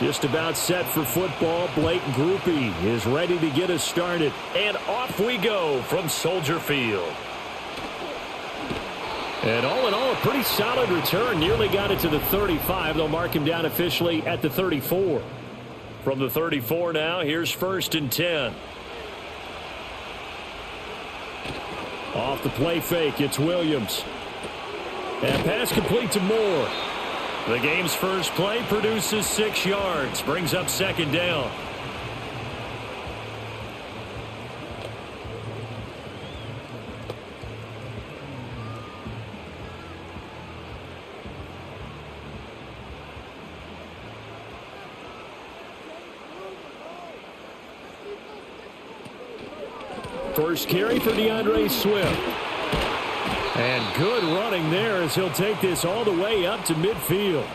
Just about set for football. Blake Groupie is ready to get us started. And off we go from Soldier Field. And all in all, a pretty solid return. Nearly got it to the 35. They'll mark him down officially at the 34. From the 34 now, here's 1st and 10. Off the play fake, it's Williams. And pass complete to Moore. The game's first play produces 6 yards. Brings up 2nd down. First carry for DeAndre Swift. And good running there as he'll take this all the way up to midfield.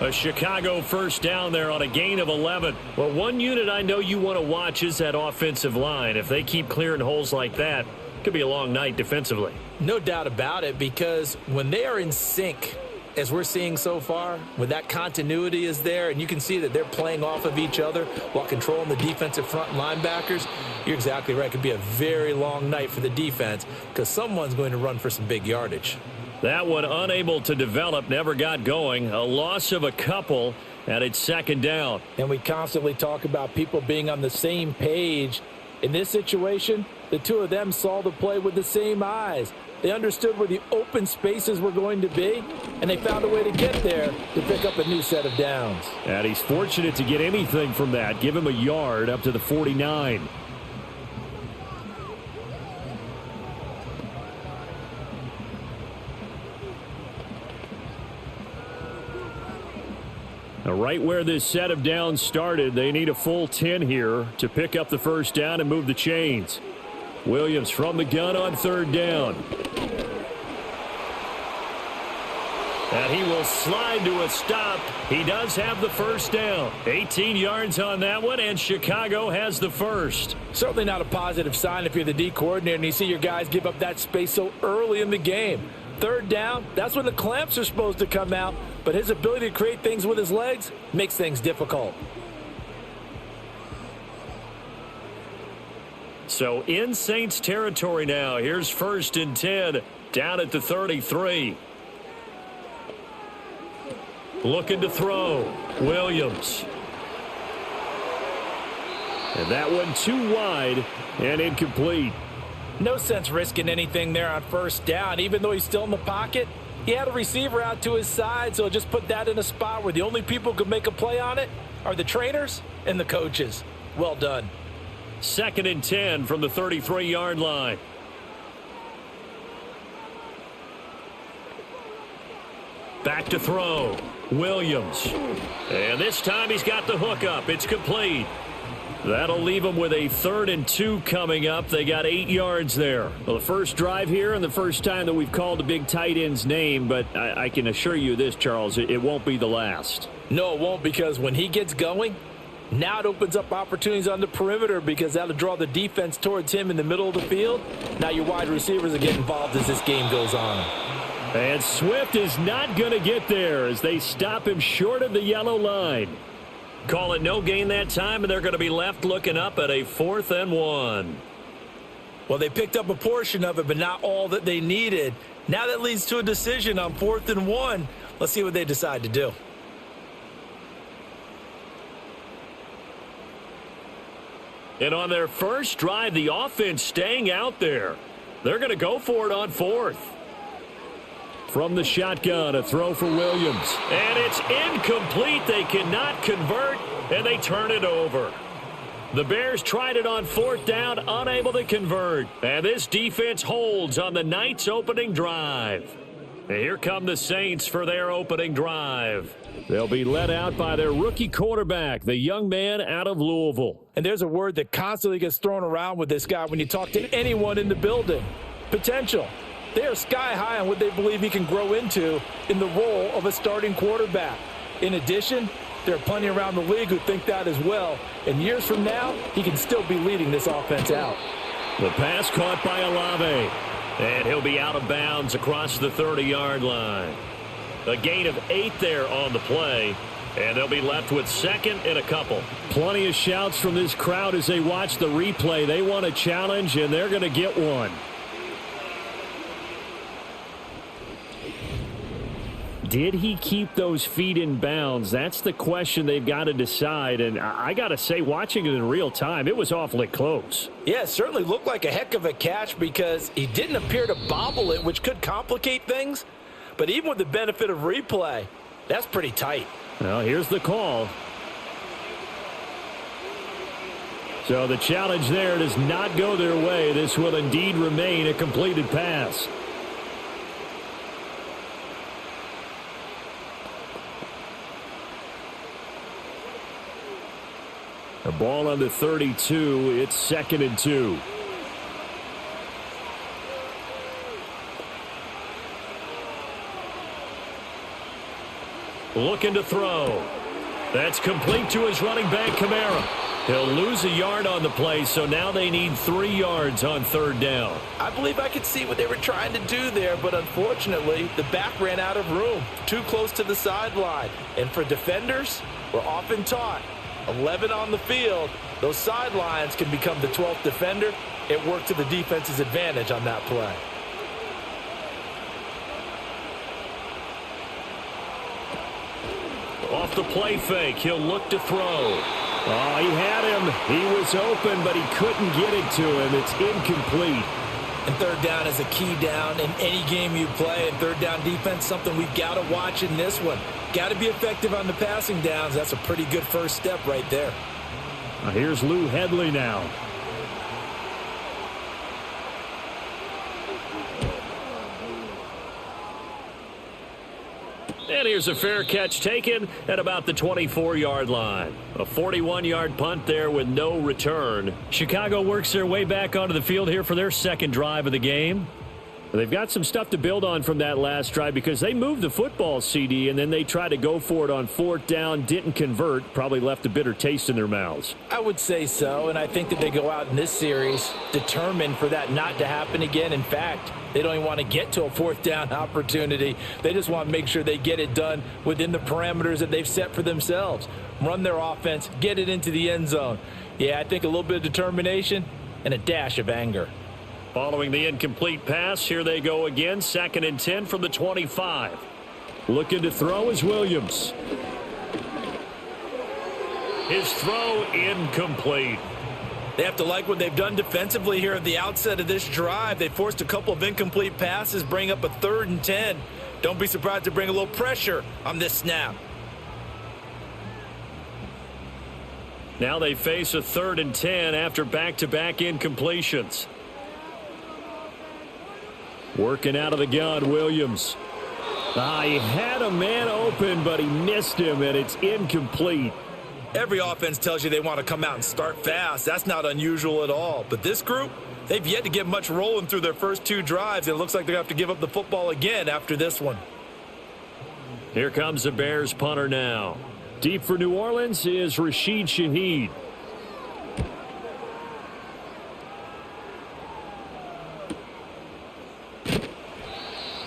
A Chicago first down there on a gain of 11. Well, one unit I know you want to watch is that offensive line. If they keep clearing holes like that, it could be a long night defensively. No doubt about it, because when they are in sync, as we're seeing so far, when that continuity is there and you can see that they're playing off of each other while controlling the defensive front linebackers, you're exactly right. It could be a very long night for the defense because someone's going to run for some big yardage. That one unable to develop, never got going. A loss of a couple, and it's 2nd down. And we constantly talk about people being on the same page. In this situation, the two of them saw the play with the same eyes. They understood where the open spaces were going to be, and they found a way to get there to pick up a new set of downs. And he's fortunate to get anything from that. Give him a yard up to the 49. Now, right where this set of downs started, they need a full 10 here to pick up the first down and move the chains. Williams from the gun on 3rd down. And he will slide to a stop. He does have the first down. 18 yards on that one, and Chicago has the first. Certainly not a positive sign if you're the D coordinator and you see your guys give up that space so early in the game. 3rd down, that's when the clamps are supposed to come out, but his ability to create things with his legs makes things difficult. So in Saints territory now. Here's 1st and 10 down at the 33. Looking to throw. Williams. And that one too wide and incomplete. No sense risking anything there on 1st down. Even though he's still in the pocket, he had a receiver out to his side, so just put that in a spot where the only people who could make a play on it are the trainers and the coaches. Well done. 2nd and 10 from the 33-yard line. Back to throw. Williams. And this time he's got the hook up. It's complete. That'll leave them with a 3rd and 2 coming up. They got 8 yards there. Well, the first drive here and the first time that we've called a big tight end's name, but I can assure you this, Charles, it won't be the last. No, it won't, because when he gets going, now it opens up opportunities on the perimeter because that'll draw the defense towards him in the middle of the field. Now your wide receivers will get involved as this game goes on. And Swift is not going to get there as they stop him short of the yellow line. Call it no gain that time, and they're going to be left looking up at a 4th and 1. Well, they picked up a portion of it, but not all that they needed. Now that leads to a decision on 4th and 1. Let's see what they decide to do. And on their first drive, the offense staying out there. They're going to go for it on 4th. From the shotgun, a throw for Williams. And it's incomplete. They cannot convert, and they turn it over. The Bears tried it on 4th down, unable to convert. And this defense holds on the night's opening drive. And here come the Saints for their opening drive. They'll be led out by their rookie quarterback, the young man out of Louisville. And there's a word that constantly gets thrown around with this guy when you talk to anyone in the building. Potential. They are sky high on what they believe he can grow into in the role of a starting quarterback. In addition, there are plenty around the league who think that as well. And years from now, he can still be leading this offense out. The pass caught by Olave. And he'll be out of bounds across the 30-yard line. A gain of 8 there on the play. And they'll be left with second and a couple. Plenty of shouts from this crowd as they watch the replay. They want a challenge, and they're going to get one. Did he keep those feet in bounds? That's the question they've got to decide. And I got to say, watching it in real time, it was awfully close. Yeah, it certainly looked like a heck of a catch because he didn't appear to bobble it, which could complicate things. But even with the benefit of replay, that's pretty tight. Well, here's the call. So the challenge there does not go their way. This will indeed remain a completed pass. The ball on the 32. It's 2nd and 2. Looking to throw. That's complete to his running back, Kamara. He'll lose a yard on the play, so now they need 3 yards on 3rd down. I believe I could see what they were trying to do there, but unfortunately, the back ran out of room, too close to the sideline. And for defenders, we're often taught, 11 on the field, those sidelines can become the 12th defender. It worked to the defense's advantage on that play. Off the play fake, he'll look to throw. Oh, he had him. He was open, but he couldn't get it to him. It's incomplete. And 3rd down is a key down in any game you play. And 3rd down defense, something we've got to watch in this one. Got to be effective on the passing downs. That's a pretty good first step right there. Here's Lou Hedley now. And here's a fair catch taken at about the 24-yard line. A 41-yard punt there with no return. Chicago works their way back onto the field here for their 2nd drive of the game. They've got some stuff to build on from that last drive because they moved the football, CD, and then they tried to go for it on 4th down, didn't convert, probably left a bitter taste in their mouths. I would say so, and I think that they go out in this series determined for that not to happen again. In fact, they don't even want to get to a 4th down opportunity. They just want to make sure they get it done within the parameters that they've set for themselves. Run their offense, get it into the end zone. Yeah, I think a little bit of determination and a dash of anger. Following the incomplete pass, here they go again. 2nd and 10 from the 25. Looking to throw is Williams. His throw incomplete. They have to like what they've done defensively here at the outset of this drive. They forced a couple of incomplete passes, bring up a 3rd and 10. Don't be surprised to bring a little pressure on this snap. Now they face a 3rd and 10 after back-to-back incompletions. Working out of the gun, Williams. He had a man open, but he missed him, and it's incomplete. Every offense tells you they want to come out and start fast. That's not unusual at all. But this group, they've yet to get much rolling through their first 2 drives. And it looks like they're going to have to give up the football again after this one. Here comes the Bears punter now. Deep for New Orleans is Rashid Shaheed.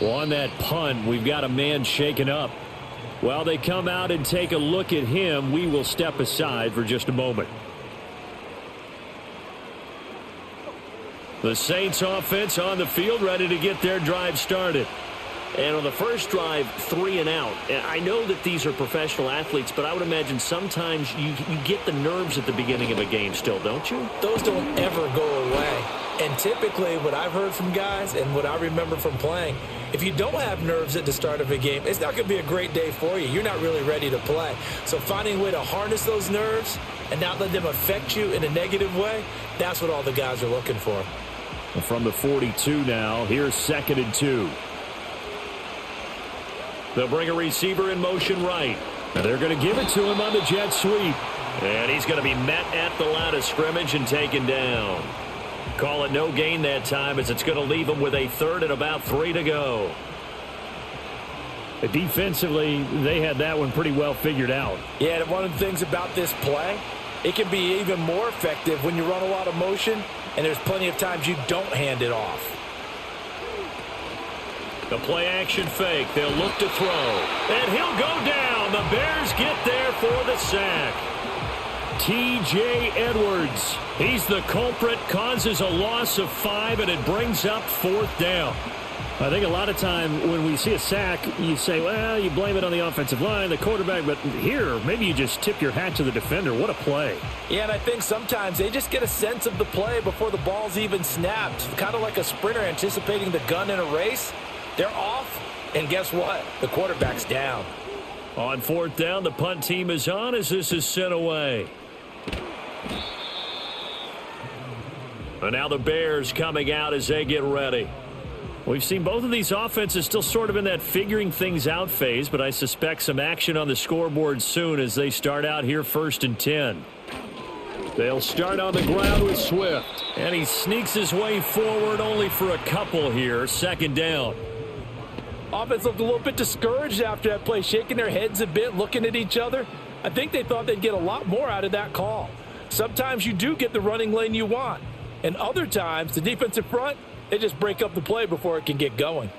On that punt, we've got a man shaken up. While they come out and take a look at him, we will step aside for just a moment. The Saints offense on the field, ready to get their drive started. And on the first drive, 3 and out. And I know that these are professional athletes, but I would imagine sometimes you get the nerves at the beginning of a game still, don't you? Those don't ever go away. And typically what I've heard from guys and what I remember from playing, if you don't have nerves at the start of a game, it's not going to be a great day for you. You're not really ready to play. So finding a way to harness those nerves and not let them affect you in a negative way, that's what all the guys are looking for. From the 42 now, here's 2nd and 2. They'll bring a receiver in motion right. And they're going to give it to him on the jet sweep. And he's going to be met at the line of scrimmage and taken down. Call it no gain that time as it's going to leave him with a 3rd and about 3 to go. Defensively, they had that one pretty well figured out. Yeah, and one of the things about this play, it can be even more effective when you run a lot of motion and there's plenty of times you don't hand it off. The play action fake. They'll look to throw. And he'll go down And the Bears get there for the sack. T.J. Edwards. He's the culprit, causes a loss of 5, and it brings up 4th down. I think a lot of time when we see a sack, you say, well, you blame it on the offensive line, the quarterback, but here, maybe you just tip your hat to the defender. What a play. Yeah, and I think sometimes they just get a sense of the play before the ball's even snapped. Kind of like a sprinter anticipating the gun in a race. They're off, and guess what? The quarterback's down. On 4th down, the punt team is on as this is sent away. And now the Bears coming out as they get ready. We've seen both of these offenses still sort of in that figuring things out phase, but I suspect some action on the scoreboard soon as they start out here 1st and 10. They'll start on the ground with Swift. And he sneaks his way forward only for a couple here. 2nd down. Offense looked a little bit discouraged after that play, shaking their heads a bit, looking at each other. I think they thought they'd get a lot more out of that call. Sometimes you do get the running lane you want. And other times, the defensive front, they just break up the play before it can get going.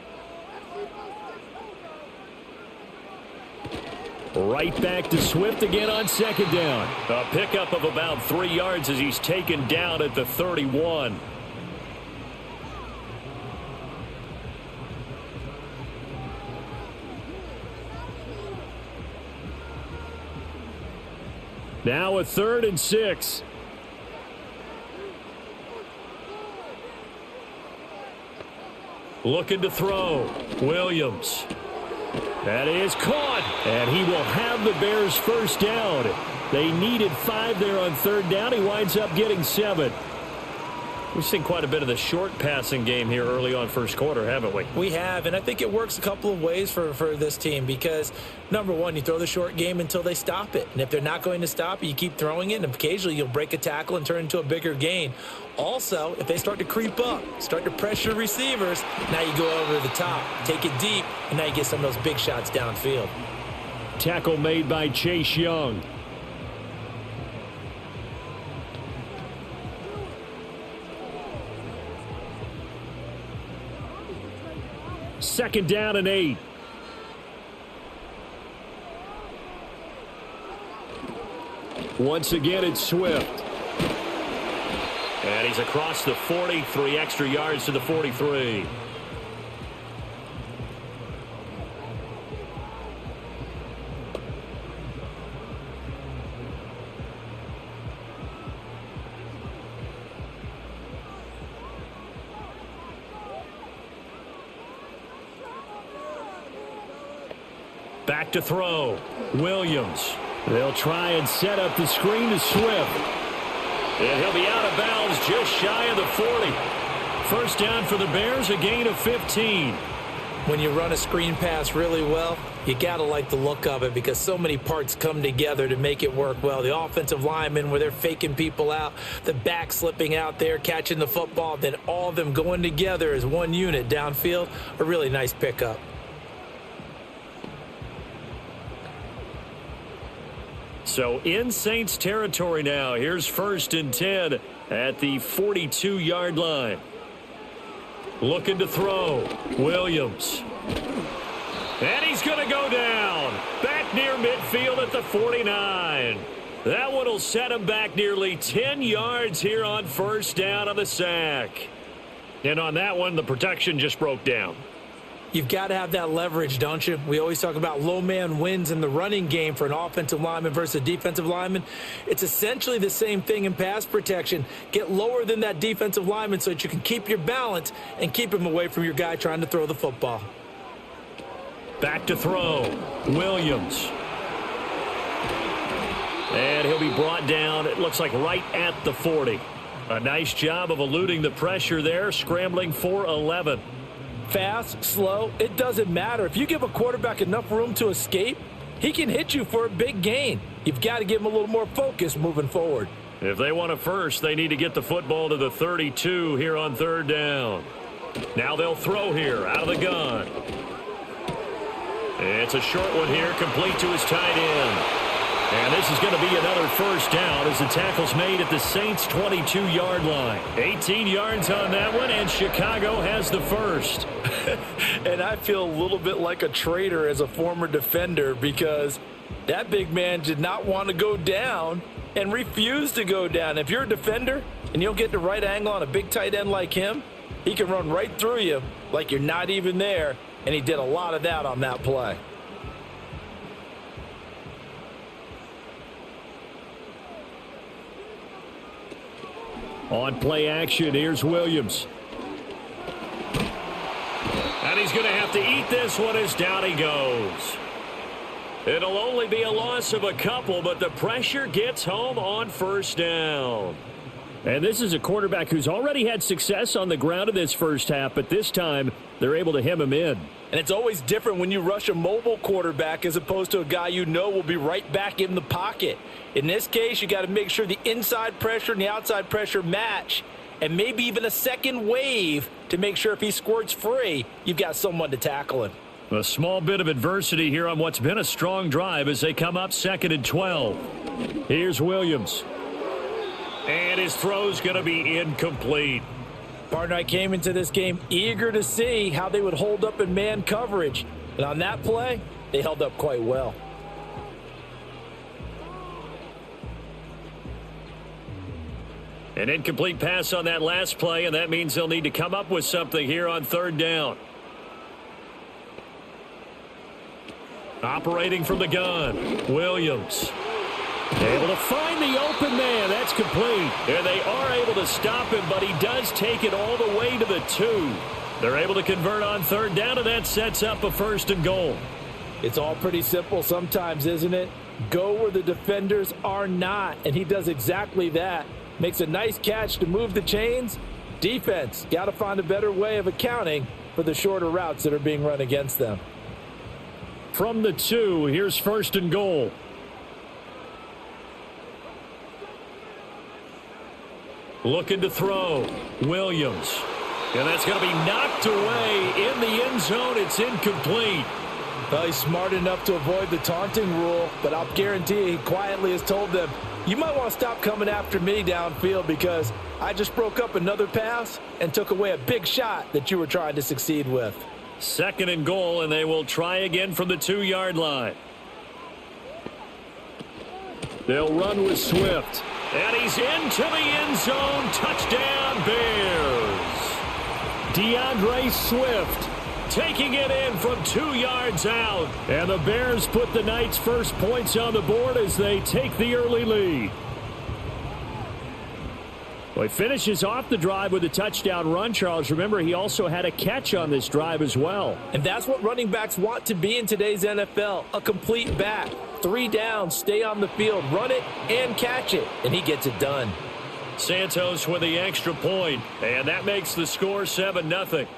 Right back to Swift again on 2nd down. A pickup of about 3 yards as he's taken down at the 31. Now a 3rd and 6. Looking to throw. Williams. That is caught. And he will have the Bears 1st down. They needed 5 there on 3rd down. He winds up getting 7. We've seen quite a bit of the short passing game here early on 1st quarter, haven't we? We have, and I think it works a couple of ways for this team because, number one, you throw the short game until they stop it. And if they're not going to stop it, you keep throwing it, and occasionally you'll break a tackle and turn it into a bigger gain. Also, if they start to creep up, start to pressure receivers, now you go over the top, take it deep, and now you get some of those big shots downfield. Tackle made by Chase Young. Second down and 8. Once again, it's Swift. And he's across the 40, 3 extra yards to the 43. Back to throw. Williams. They'll try and set up the screen to Swift. And he'll be out of bounds just shy of the 40. 1st down for the Bears, a gain of 15. When you run a screen pass really well, you got to like the look of it because so many parts come together to make it work well. The offensive linemen where they're faking people out, the back slipping out there, catching the football, then all of them going together as one unit downfield, a really nice pickup. So in Saints territory now. Here's 1st and 10 at the 42-yard line. Looking to throw. Williams. And he's going to go down. Back near midfield at the 49. That one will set him back nearly 10 yards here on 1st down on the sack. And on that one, the protection just broke down. You've got to have that leverage, don't you? We always talk about low man wins in the running game for an offensive lineman versus a defensive lineman. It's essentially the same thing in pass protection. Get lower than that defensive lineman so that you can keep your balance and keep him away from your guy trying to throw the football. Back to throw. Williams. And he'll be brought down, it looks like right at the 40. A nice job of eluding the pressure there, scrambling for 11. Fast, slow, it doesn't matter. If you give a quarterback enough room to escape, he can hit you for a big gain. You've got to give him a little more focus moving forward. If they want a first, they need to get the football to the 32 here on 3rd down. Now they'll throw here out of the gun. It's a short one here, complete to his tight end. And this is going to be another 1st down as the tackle's made at the Saints' 22-yard line. 18 yards on that one, and Chicago has the first. And I feel a little bit like a traitor as a former defender because that big man did not want to go down and refused to go down. If you're a defender and you don't get the right angle on a big tight end like him, he can run right through you like you're not even there, and he did a lot of that on that play. On play action, here's Williams. And he's going to have to eat this one as down he goes. It'll only be a loss of a couple, but the pressure gets home on first down. And this is a quarterback who's already had success on the ground in this first half, but this time they're able to hem him in. And it's always different when you rush a mobile quarterback as opposed to a guy you know will be right back in the pocket. In this case, you got to make sure the inside pressure and the outside pressure match, and maybe even a second wave to make sure if he squirts free, you've got someone to tackle him. A small bit of adversity here on what's been a strong drive as they come up 2nd and 12. Here's Williams. And his throw's going to be incomplete. Partner, I came into this game eager to see how they would hold up in man coverage. And on that play, they held up quite well. An incomplete pass on that last play, and that means they'll need to come up with something here on 3rd down. Operating from the gun, Williams. Able to find the open man. That's complete. And they are able to stop him, but he does take it all the way to the 2. They're able to convert on 3rd down, and that sets up a 1st and goal. It's all pretty simple sometimes, isn't it? Go where the defenders are not, and he does exactly that. Makes a nice catch to move the chains. Defense, got to find a better way of accounting for the shorter routes that are being run against them. From the 2, here's 1st and goal. Looking to throw, Williams. And that's going to be knocked away in the end zone. It's incomplete. Well, he's smart enough to avoid the taunting rule, but I'll guarantee you he quietly has told them, you might want to stop coming after me downfield because I just broke up another pass and took away a big shot that you were trying to succeed with. 2nd and goal, and they will try again from the 2-yard line. They'll run with Swift. And he's into the end zone. Touchdown, Bears. DeAndre Swift taking it in from 2 yards out. And the Bears put the Knights' first points on the board as they take the early lead. Well, he finishes off the drive with a touchdown run, Charles. Remember, he also had a catch on this drive as well. And that's what running backs want to be in today's NFL, a complete back. 3 downs, stay on the field, run it, and catch it. And he gets it done. Santos with the extra point, and that makes the score 7-0.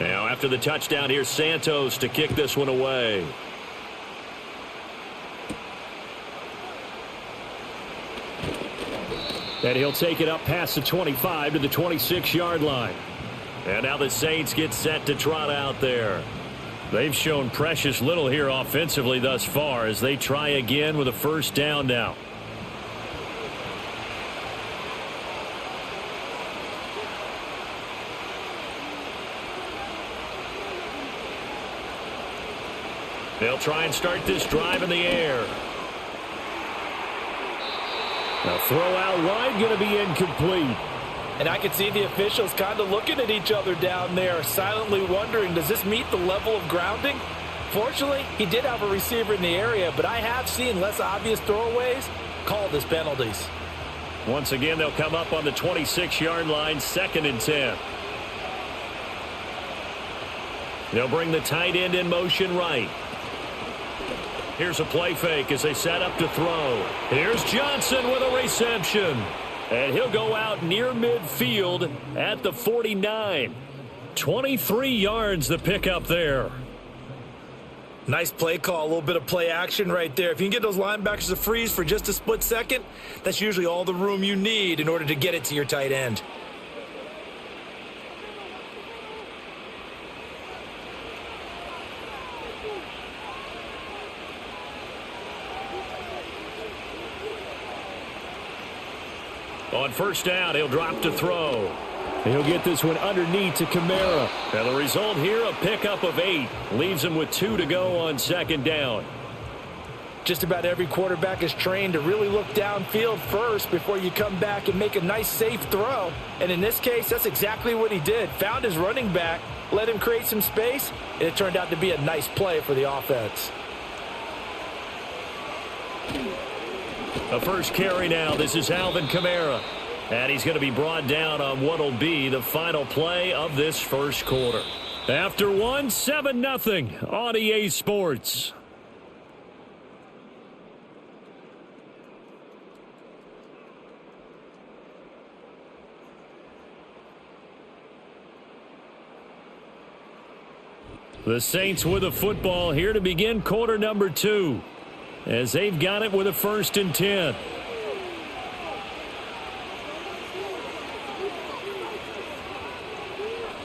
Now, after the touchdown, here's Santos to kick this one away. And he'll take it up past the 25 to the 26-yard line. And now the Saints get set to trot out there. They've shown precious little here offensively thus far as they try again with a 1st down now. They'll try and start this drive in the air. A throw out wide, going to be incomplete. And I can see the officials kind of looking at each other down there, silently wondering, does this meet the level of grounding? Fortunately, he did have a receiver in the area, but I have seen less obvious throwaways called as penalties. Once again, they'll come up on the 26-yard line, 2nd and 10. They'll bring the tight end in motion right. Here's a play fake as they set up to throw. Here's Johnson with a reception. And he'll go out near midfield at the 49. 23 yards the pickup there. Nice play call, a little bit of play action right there. If you can get those linebackers to freeze for just a split second, that's usually all the room you need in order to get it to your tight end. On first down, he'll drop to throw. He'll get this one underneath to Kamara. And the result here, a pickup of 8. Leaves him with 2 to go on second down. Just about every quarterback is trained to really look downfield first before you come back and make a nice, safe throw. And in this case, that's exactly what he did. Found his running back, let him create some space, and it turned out to be a nice play for the offense. A first carry now. This is Alvin Kamara. And he's going to be brought down on what will be the final play of this first quarter. After one, 7-0 on EA Sports. The Saints with a football here to begin quarter number 2, as they've got it with a 1st and 10.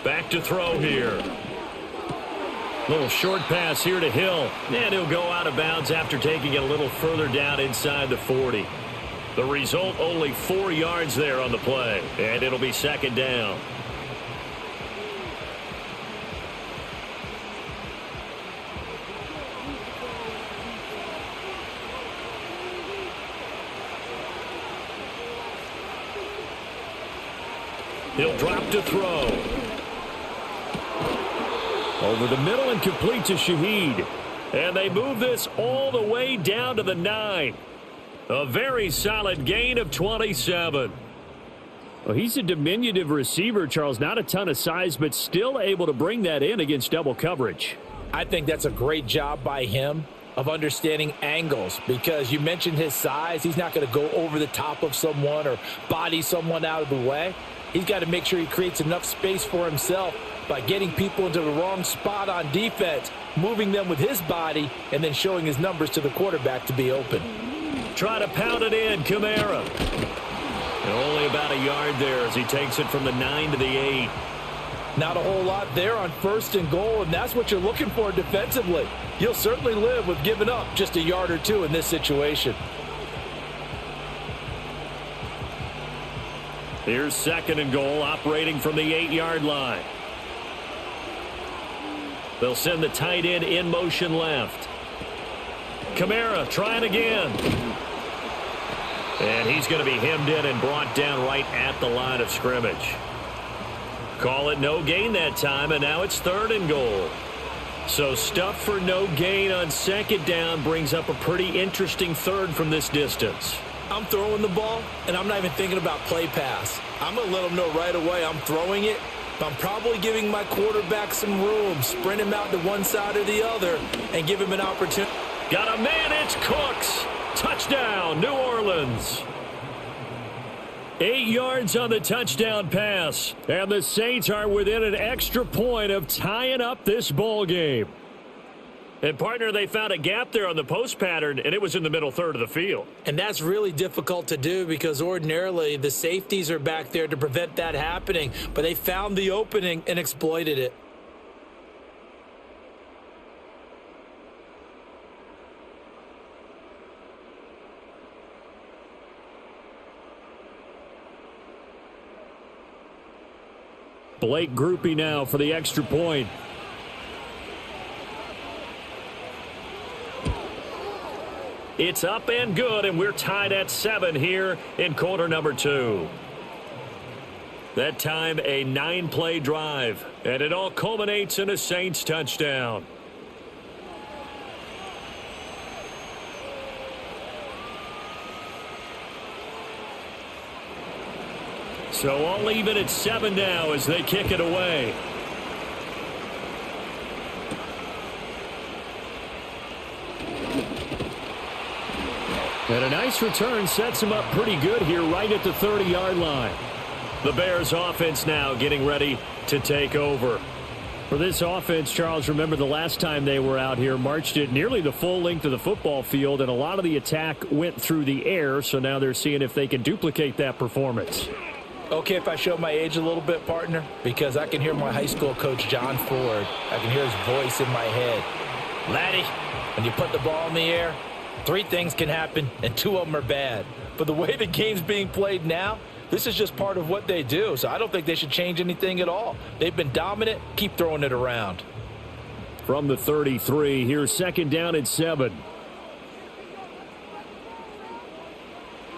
Back to throw here. Little short pass here to Hill. And he'll go out of bounds after taking it a little further down inside the 40. The result, only 4 yards there on the play. And it'll be second down. He'll drop to throw. Over the middle and complete to Shaheed. And they move this all the way down to the 9. A very solid gain of 27. Well, he's a diminutive receiver, Charles. Not a ton of size, but still able to bring that in against double coverage. I think that's a great job by him of understanding angles, because you mentioned his size. He's not going to go over the top of someone or body someone out of the way. He's got to make sure he creates enough space for himself by getting people into the wrong spot on defense, moving them with his body, and then showing his numbers to the quarterback to be open. Try to pound it in, Kamara. And only about a yard there as he takes it from the 9 to the 8. Not a whole lot there on 1st and goal, and that's what you're looking for defensively. You'll certainly live with giving up just a yard or 2 in this situation. Here's 2nd and goal, operating from the 8-yard line. They'll send the tight end in motion left. Kamara trying again. And he's going to be hemmed in and brought down right at the line of scrimmage. Call it no gain that time, and now it's 3rd and goal. So stuff for no gain on 2nd down brings up a pretty interesting 3rd from this distance. I'm throwing the ball, and I'm not even thinking about play pass. I'm going to let them know right away I'm throwing it, but I'm probably giving my quarterback some room, sprint him out to one side or the other, and give him an opportunity. Got a man, it's Cooks. Touchdown, New Orleans. 8 yards on the touchdown pass, and the Saints are within an extra point of tying up this ball game. And, partner, they found a gap there on the post pattern, and it was in the middle 3rd of the field. And that's really difficult to do because ordinarily the safeties are back there to prevent that happening. But they found the opening and exploited it. Blake Groupie now for the extra point. It's up and good, and we're tied at 7 here in quarter number 2. That time a 9-play drive, and it all culminates in a Saints touchdown. So all even at 7 now as they kick it away. And a nice return sets him up pretty good here right at the 30-yard line. The Bears offense now getting ready to take over. For this offense, Charles, remember the last time they were out here, marched it nearly the full length of the football field, and a lot of the attack went through the air, so now they're seeing if they can duplicate that performance. Okay, if I show my age a little bit, partner, because I can hear my high school coach, John Ford. I can hear his voice in my head. Laddie, when you put the ball in the air, 3 things can happen, and 2 of them are bad. But the way the game's being played now, This is just part of what they do, so I don't think they should change anything at all. They've been dominant. Keep throwing it around. From the 33, here's second down and 7.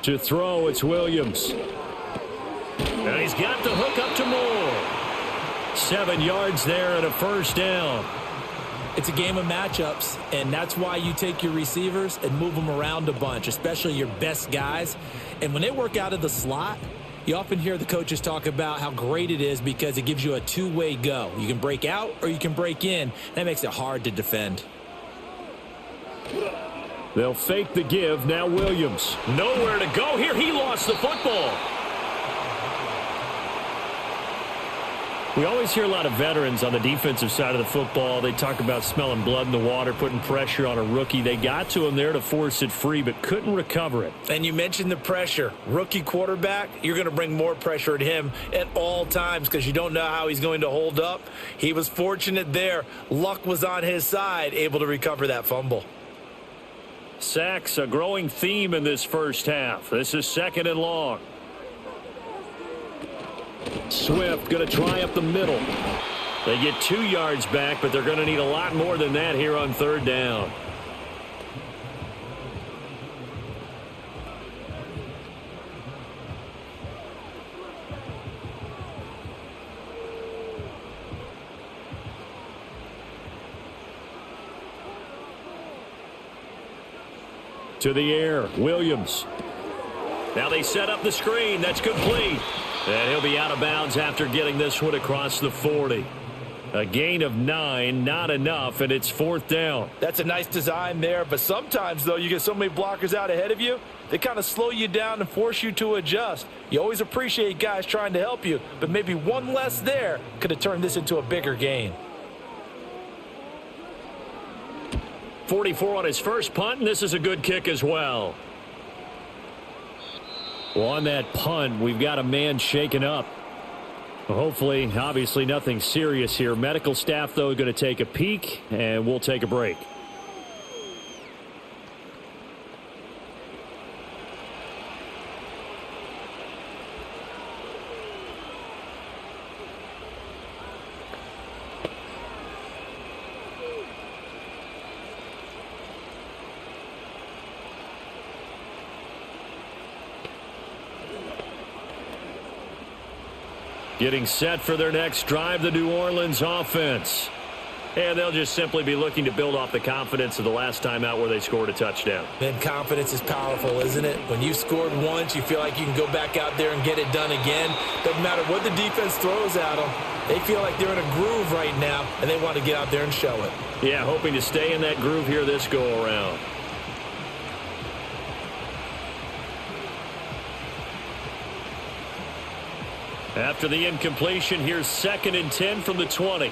To throw, it's Williams. And he's got the hook up to Moore. 7 yards there and a first down. It's a game of matchups, and that's why you take your receivers and move them around a bunch, especially your best guys. And when they work out of the slot, you often hear the coaches talk about how great it is because it gives you a two-way go. You can break out or you can break in. That makes it hard to defend. They'll fake the give. Now Williams. Nowhere to go here. He lost the football. We always hear a lot of veterans on the defensive side of the football. They talk about smelling blood in the water, putting pressure on a rookie. They got to him there to force it free, but couldn't recover it. And you mentioned the pressure. Rookie quarterback, you're going to bring more pressure at him at all times because you don't know how he's going to hold up. He was fortunate there. Luck was on his side, able to recover that fumble. Sacks, a growing theme in this first half. This is second and long. Swift going to try up the middle. They get 2 yards back, but they're going to need a lot more than that here on third down. To the air, Williams. Now they set up the screen. That's complete. And he'll be out of bounds after getting this one across the 40. A gain of 9, not enough, and it's fourth down. That's a nice design there, but sometimes, though, you get so many blockers out ahead of you, they kind of slow you down and force you to adjust. You always appreciate guys trying to help you, but maybe one less there could have turned this into a bigger gain. 44 on his first punt, and this is a good kick as well. Well, on that punt, we've got a man shaken up. Hopefully, obviously nothing serious here. Medical staff, though, going to take a peek, and we'll take a break. Getting set for their next drive, the New Orleans offense. And they'll just simply be looking to build off the confidence of the last time out where they scored a touchdown. Man, confidence is powerful, isn't it? When you scored once, you feel like you can go back out there and get it done again. Doesn't matter what the defense throws at them. They feel like they're in a groove right now, and they want to get out there and show it. Yeah, hoping to stay in that groove here this go-around. After the incompletion, here's second and 10 from the 20.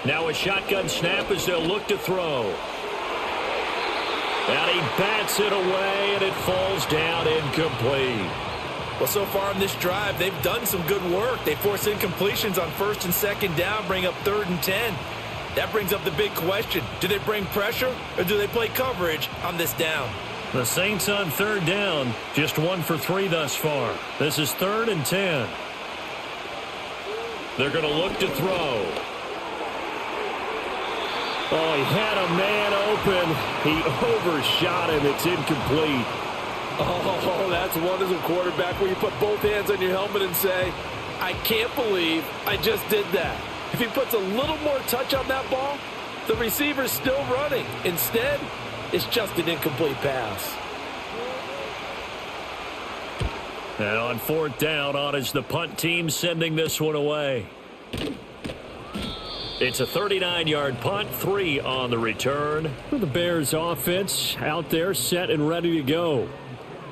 Now a shotgun snap as they'll look to throw. And he bats it away, and it falls down incomplete. Well, so far on this drive, they've done some good work. They force incompletions on first and second down, bring up third and 10. That brings up the big question. Do they bring pressure or do they play coverage on this down? The Saints on third down, just 1 for 3 thus far. This is third and 10. They're going to look to throw. Oh, he had a man open. He overshot him. It's incomplete. Oh, that's one as a quarterback where you put both hands on your helmet and say, I can't believe I just did that. If he puts a little more touch on that ball, the receiver's still running. Instead, it's just an incomplete pass. And on fourth down, on is the punt team sending this one away. It's a 39-yard punt, 3 on the return. The Bears offense out there set and ready to go.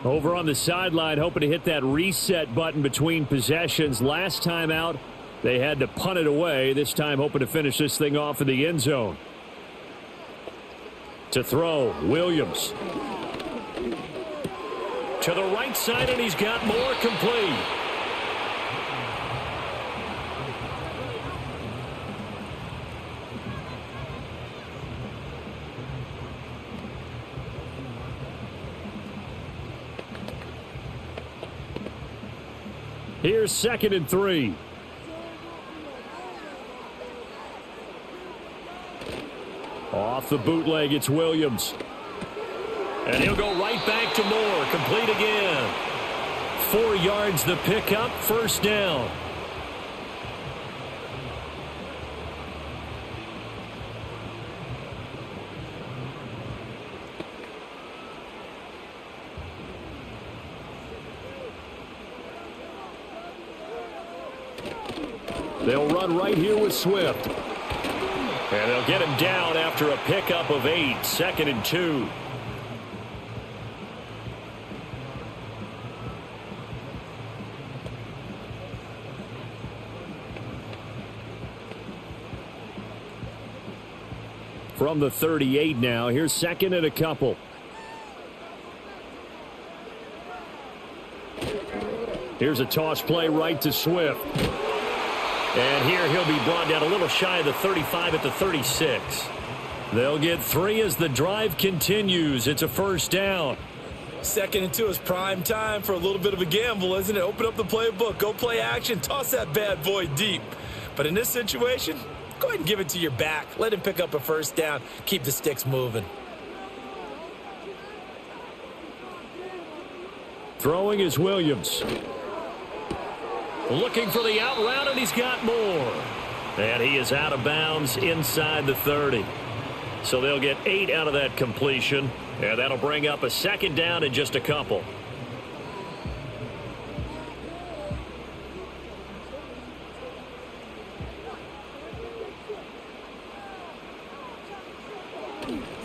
Over on the sideline, hoping to hit that reset button between possessions. Last time out, they had to punt it away. This time hoping to finish this thing off in the end zone. To throw, Williams. To the right side, and he's got more complete. Here's 2nd and 3. Off the bootleg, it's Williams. And he'll go right back to Moore. Complete again. 4 yards the pickup, 1st down. They'll run right here with Swift. And they'll get him down after a pickup of 8. 2nd and 2. From the 38 now. Here's 2nd and a couple. Here's a toss play right to Swift. And here he'll be brought down a little shy of the 35 at the 36. They'll get 3 as the drive continues. It's a 1st down. 2nd and 2 is prime time for a little bit of a gamble, isn't it? Open up the playbook, go play action, toss that bad boy deep. But in this situation, go ahead and give it to your back. Let him pick up a 1st down. Keep the sticks moving. Throwing is Williams. Looking for the out route, and he's got more. And he is out of bounds inside the 30. So they'll get 8 out of that completion, and that'll bring up a 2nd down in just a couple.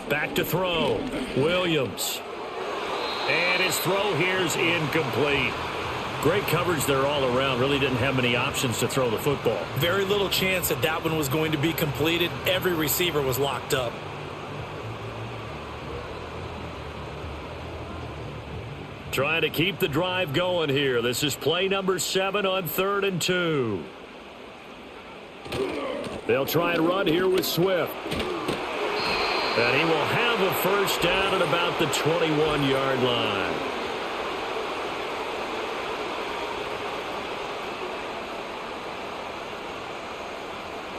Back to throw. Williams. And his throw here's incomplete. Great coverage there all around. Really didn't have many options to throw the football. Very little chance that that one was going to be completed. Every receiver was locked up. Trying to keep the drive going here. This is play number 7 on 3rd and 2. They'll try and run here with Swift. And he will have a 1st down at about the 21-yard line.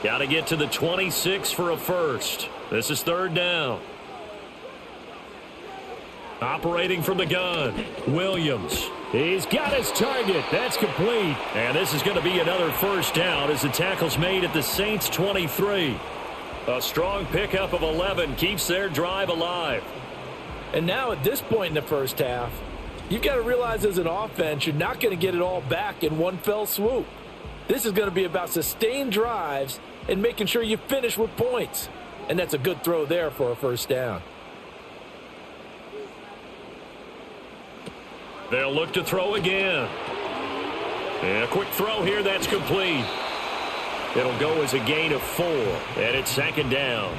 Got to get to the 26 for a 1st. This is 3rd down. Operating from the gun, Williams. He's got his target. That's complete. And this is going to be another 1st down as the tackle's made at the Saints' 23. A strong pickup of 11 keeps their drive alive. And now at this point in the 1st half, you've got to realize as an offense, you're not going to get it all back in one fell swoop. This is going to be about sustained drives and making sure you finish with points. And that's a good throw there for a 1st down. They'll look to throw again. And a quick throw here, that's complete. It'll go as a gain of 4, and it's 2nd down.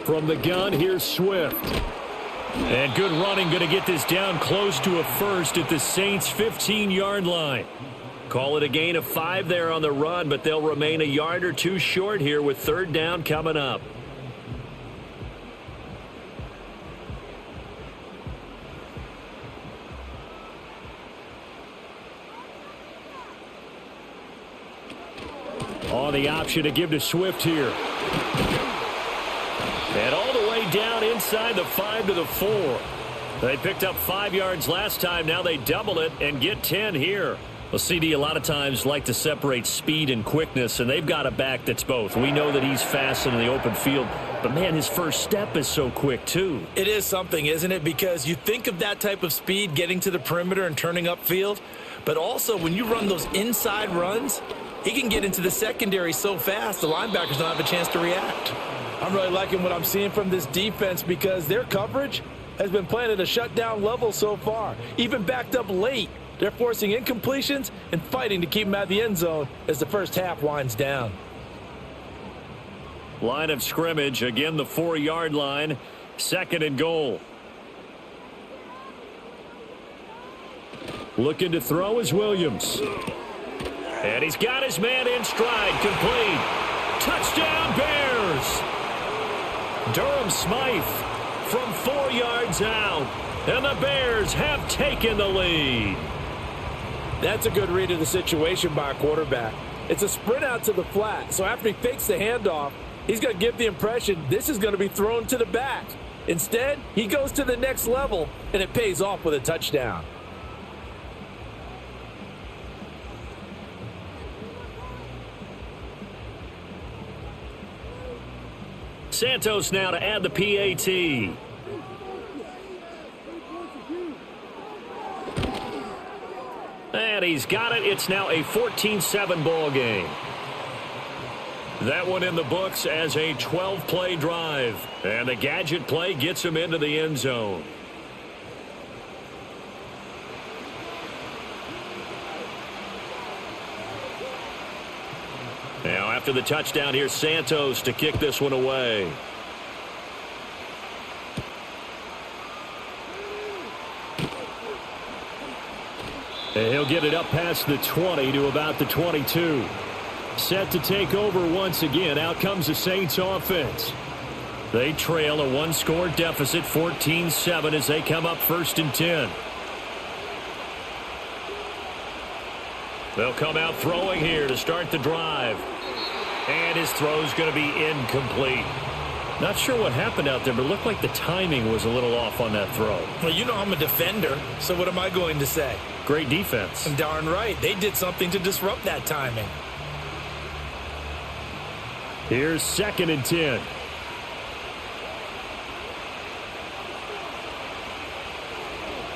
From the gun, here's Swift. And good running, going to get this down close to a 1st at the Saints' 15-yard line. Call it a gain of 5 there on the run, but they'll remain a yard or 2 short here with 3rd down coming up. On the option to give to Swift here. And all the way down inside the 5 to the 4. They picked up 5 yards last time. Now they double it and get 10 here. Well, CD, a lot of times like to separate speed and quickness, and they've got a back that's both. We know that he's fast in the open field, but, man, his first step is so quick, too. It is something, isn't it? Because you think of that type of speed getting to the perimeter and turning upfield, but also when you run those inside runs, he can get into the secondary so fast the linebackers don't have a chance to react. I'm really liking what I'm seeing from this defense because their coverage has been playing at a shutdown level so far. Even backed up late, they're forcing incompletions and fighting to keep them out of the end zone as the 1st half winds down. Line of scrimmage, again the 4-yard line, 2nd and goal. Looking to throw is Williams. And he's got his man in stride. Complete. Touchdown, Bears. Durham Smythe from 4 yards out. And the Bears have taken the lead. That's a good read of the situation by a quarterback. It's a sprint out to the flat, so after he fakes the handoff, he's going to give the impression this is going to be thrown to the back. Instead, he goes to the next level, and it pays off with a touchdown. Santos now to add the PAT. And he's got it. It's now a 14-7 ball game. That one in the books as a 12-play drive. And the gadget play gets him into the end zone. Now after the touchdown, here's Santos to kick this one away. And he'll get it up past the 20 to about the 22. Set to take over once again. Out comes the Saints offense. They trail a one-score deficit, 14-7, as they come up 1st and 10. They'll come out throwing here to start the drive. And his throw's going to be incomplete. Not sure what happened out there, but it looked like the timing was a little off on that throw. Well, you know I'm a defender, so what am I going to say? Great defense. Darn right. They did something to disrupt that timing. Here's 2nd and 10.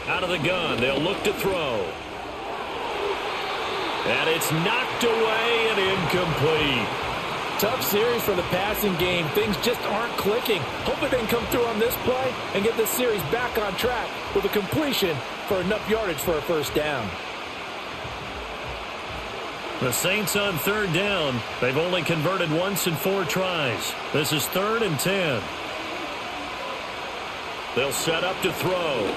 Out of the gun, they'll look to throw. And it's knocked away and incomplete. Tough series for the passing game. Things just aren't clicking. Hopefully they can come through on this play and get this series back on track with a completion for enough yardage for a 1st down. The Saints on 3rd down. They've only converted once in 4 tries. This is 3rd and 10. They'll set up to throw.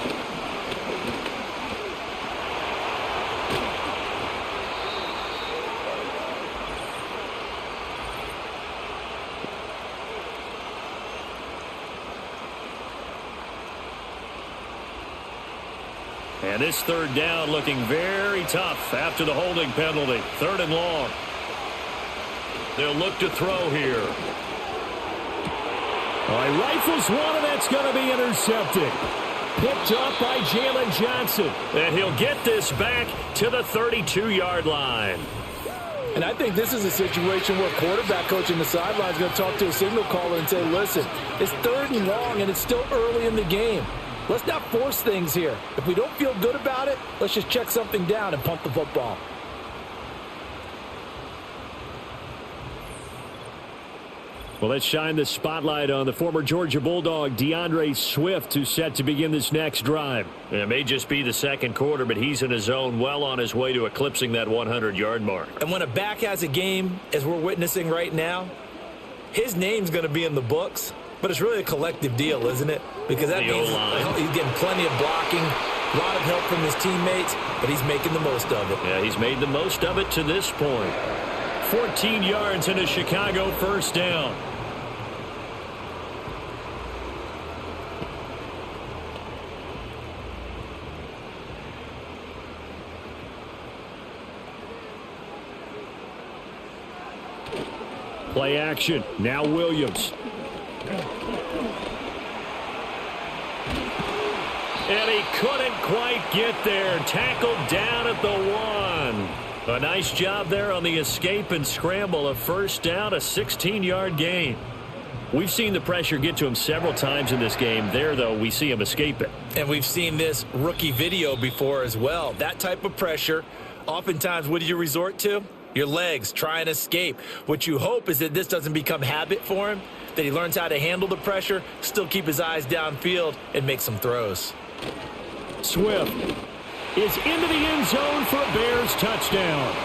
And this 3rd down looking very tough after the holding penalty. 3rd and long. They'll look to throw here. He rifles one, and that's going to be intercepted. Picked up by Jalen Johnson. And he'll get this back to the 32-yard line. And I think this is a situation where quarterback coach in the sideline is going to talk to a signal caller and say, listen, it's 3rd and long, and it's still early in the game. Let's not force things here. If we don't feel good about it, let's just check something down and punt the football. Well, let's shine the spotlight on the former Georgia Bulldog, DeAndre Swift, who's set to begin this next drive. It may just be the 2nd quarter, but he's in his zone, well on his way to eclipsing that 100-yard mark. And when a back has a game, as we're witnessing right now, his name's going to be in the books. But it's really a collective deal, isn't it? Because that means he's getting plenty of blocking, a lot of help from his teammates, but he's making the most of it. Yeah, he's made the most of it to this point. 14 yards and a Chicago 1st down. Play action. Now Williams. And he couldn't quite get there. Tackled down at the 1. A nice job there on the escape and scramble. A 1st down, a 16-yard gain. We've seen the pressure get to him several times in this game. There, though, we see him escape it. And we've seen this rookie video before as well. That type of pressure, oftentimes, what do you resort to? Your legs, try and escape. What you hope is that this doesn't become habit for him, that he learns how to handle the pressure, still keep his eyes downfield, and make some throws. Swift is into the end zone for a Bears touchdown.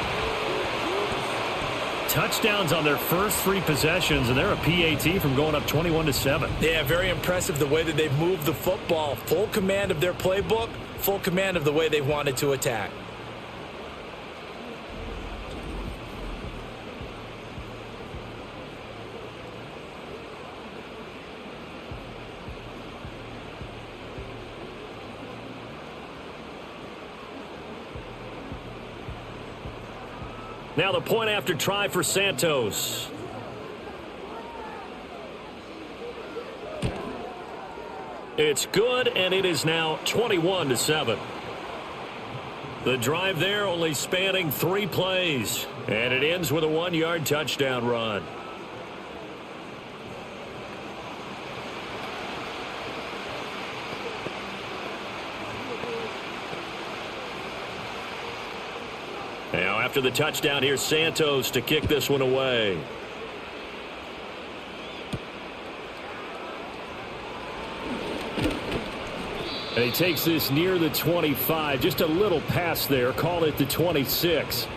Touchdowns on their first 3 possessions, and they're a PAT from going up 21-7. Yeah, very impressive the way that they've moved the football. Full command of their playbook, full command of the way they wanted to attack. Now the point after try for Santos. It's good, and it is now 21-7. The drive there only spanning 3 plays, and it ends with a 1-yard touchdown run. Now after the touchdown, here's Santos to kick this one away. And he takes this near the 25. Just a little pass there. Call it the 26.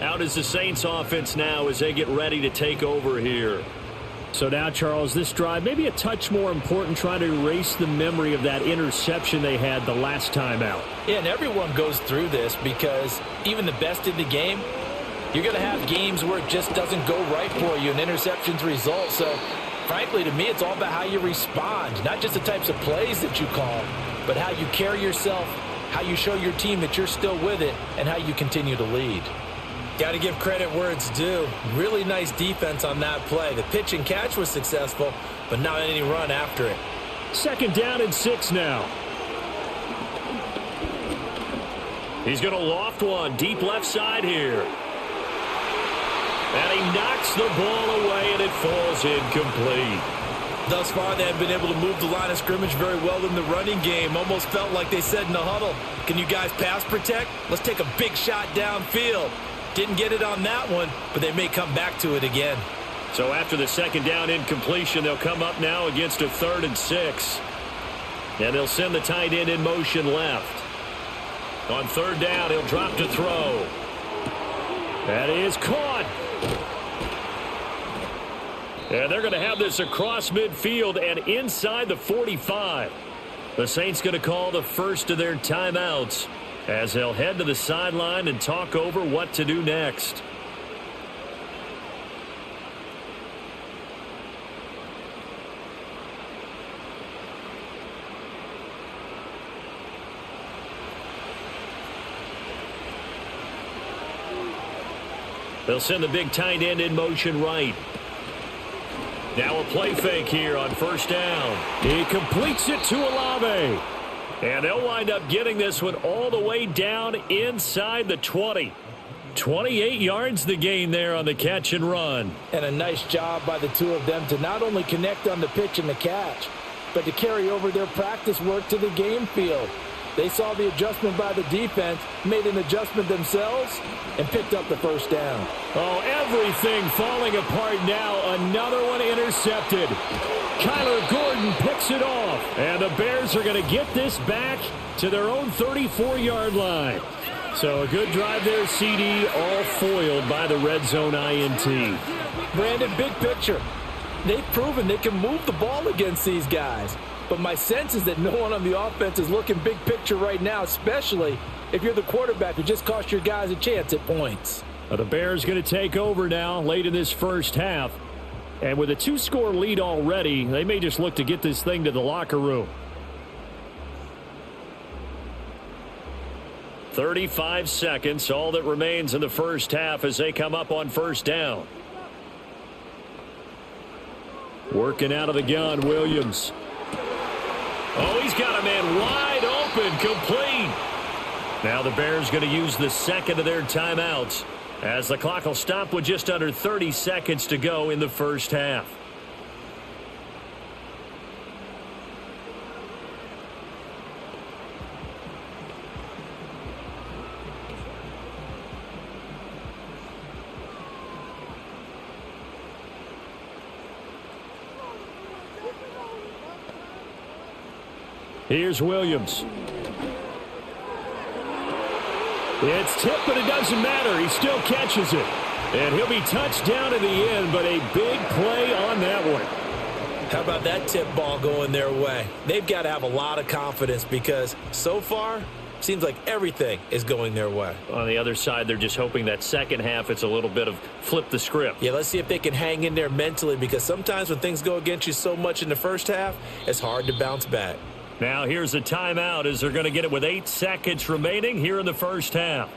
Out is the Saints offense now as they get ready to take over here. So now, Charles, this drive maybe a touch more important, trying to erase the memory of that interception they had the last time out. Yeah, and everyone goes through this because even the best in the game, you're going to have games where it just doesn't go right for you, and interceptions result. So, frankly, to me, it's all about how you respond, not just the types of plays that you call, but how you carry yourself, how you show your team that you're still with it, and how you continue to lead. Got to give credit where it's due. Really nice defense on that play. The pitch and catch was successful, but not any run after it. 2nd down and 6 now. He's going to loft one deep left side here. And he knocks the ball away, and it falls incomplete. Thus far, they have been able to move the line of scrimmage very well in the running game. Almost felt like they said in the huddle, can you guys pass protect? Let's take a big shot downfield. Didn't get it on that one, but they may come back to it again. So after the 2nd down incompletion, they'll come up now against a 3rd and 6. And they'll send the tight end in motion left. On 3rd down, he'll drop to throw. That is caught. And they're going to have this across midfield and inside the 45. The Saints going to call the first of their timeouts as they'll head to the sideline and talk over what to do next. They'll send the big tight end in motion right. Now a play fake here on 1st down. He completes it to Olave. And they'll wind up getting this one all the way down inside the 20. 28 yards the gain there on the catch and run. And a nice job by the two of them to not only connect on the pitch and the catch, but to carry over their practice work to the game field. They saw the adjustment by the defense, made an adjustment themselves, and picked up the 1st down. Oh, everything falling apart now. Another one intercepted. Kyler Gordon picks it off. And the Bears are going to get this back to their own 34-yard line. So a good drive there, CD, all foiled by the red zone INT. Brandon, big picture. They've proven they can move the ball against these guys. But my sense is that no one on the offense is looking big picture right now, especially if you're the quarterback who just cost your guys a chance at points. The Bears going to take over now late in this 1st half. And with a 2-score lead already, they may just look to get this thing to the locker room. 35 seconds, all that remains in the 1st half as they come up on 1st down. Working out of the gun, Williams. Oh, he's got a man wide open, complete. Now the Bears going to use the 2nd of their timeouts as the clock will stop with just under 30 seconds to go in the 1st half. Here's Williams. It's tipped, but it doesn't matter. He still catches it. And he'll be touched down in the end, but a big play on that one. How about that tip ball going their way? They've got to have a lot of confidence because so far, seems like everything is going their way. On the other side, they're just hoping that second half it's a little bit of flip the script. Yeah, let's see if they can hang in there mentally because sometimes when things go against you so much in the first half, it's hard to bounce back. Now here's a timeout as they're going to get it with 8 seconds remaining here in the first half.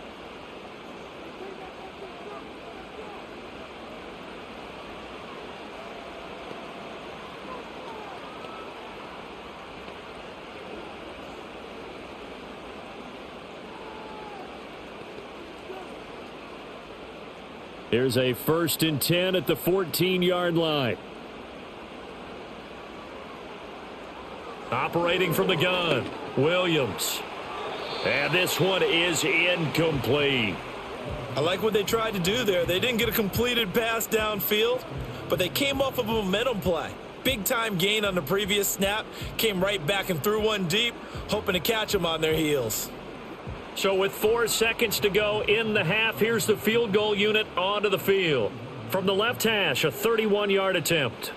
Here's a 1st and 10 at the 14-yard line. Operating from the gun, Williams. And this one is incomplete. I like what they tried to do there. They didn't get a completed pass downfield, but they came off of a momentum play. Big-time gain on the previous snap, came right back and threw one deep, hoping to catch them on their heels. So with 4 seconds to go in the half, here's the field goal unit onto the field. From the left hash, a 31-yard attempt.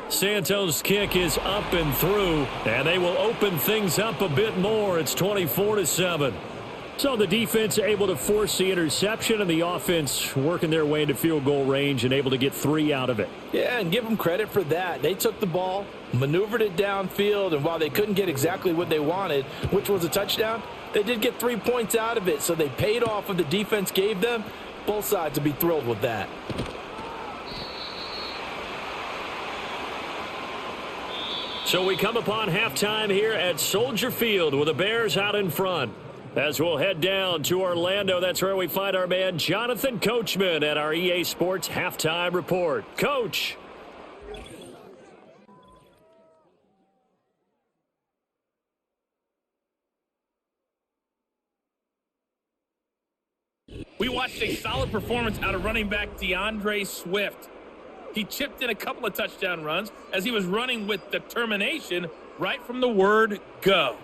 Santos' kick is up and through, and they will open things up a bit more. It's 24-7. So the defense able to force the interception, and the offense working their way into field goal range and able to get 3 out of it. Yeah, and give them credit for that. They took the ball, maneuvered it downfield, and while they couldn't get exactly what they wanted, which was a touchdown, they did get 3 points out of it, so they paid off what the defense gave them. Both sides will be thrilled with that. So we come upon halftime here at Soldier Field with the Bears out in front. As we'll head down to Orlando, that's where we find our man Jonathan Coachman at our EA Sports Halftime Report. Coach. We watched a solid performance out of running back DeAndre Swift. He chipped in a couple of touchdown runs as he was running with determination right from the word go.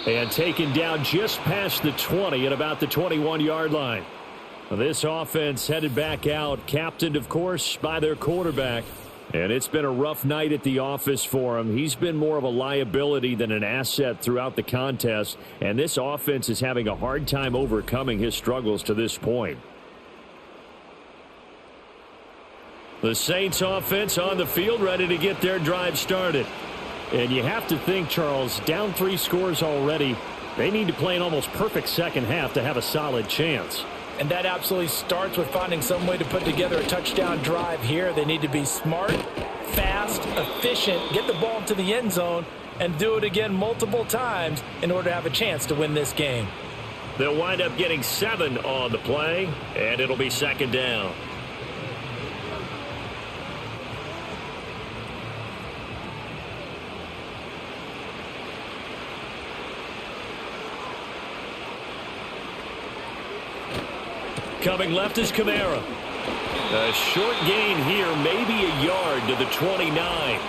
And taken down just past the 20 at about the 21-yard line. This offense headed back out, captained, of course, by their quarterback. And it's been a rough night at the office for him. He's been more of a liability than an asset throughout the contest. And this offense is having a hard time overcoming his struggles to this point. The Saints offense on the field ready to get their drive started. And you have to think, Charles, down 3 scores already. They need to play an almost perfect second half to have a solid chance. And that absolutely starts with finding some way to put together a touchdown drive here. They need to be smart, fast, efficient, get the ball to the end zone, and do it again multiple times in order to have a chance to win this game. They'll wind up getting 7 on the play, and it'll be second down. Coming left is Kamara. A short gain here, maybe a yard to the 29.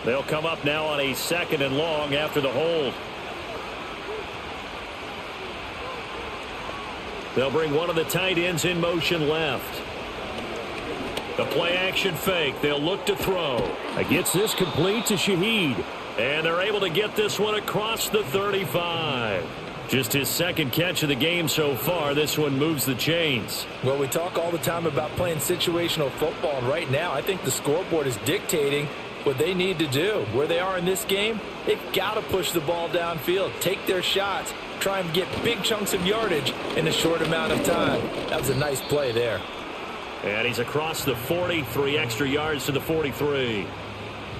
They'll come up now on a 2nd and long after the hold. They'll bring one of the tight ends in motion left. The play action fake. They'll look to throw. Gets this complete to Shough. And they're able to get this one across the 35. Just his 2nd catch of the game so far. This one moves the chains. Well, we talk all the time about playing situational football, and right now I think the scoreboard is dictating what they need to do. Where they are in this game, they've got to push the ball downfield, take their shots, try and get big chunks of yardage in a short amount of time. That was a nice play there. And he's across the 40, 3 extra yards to the 43.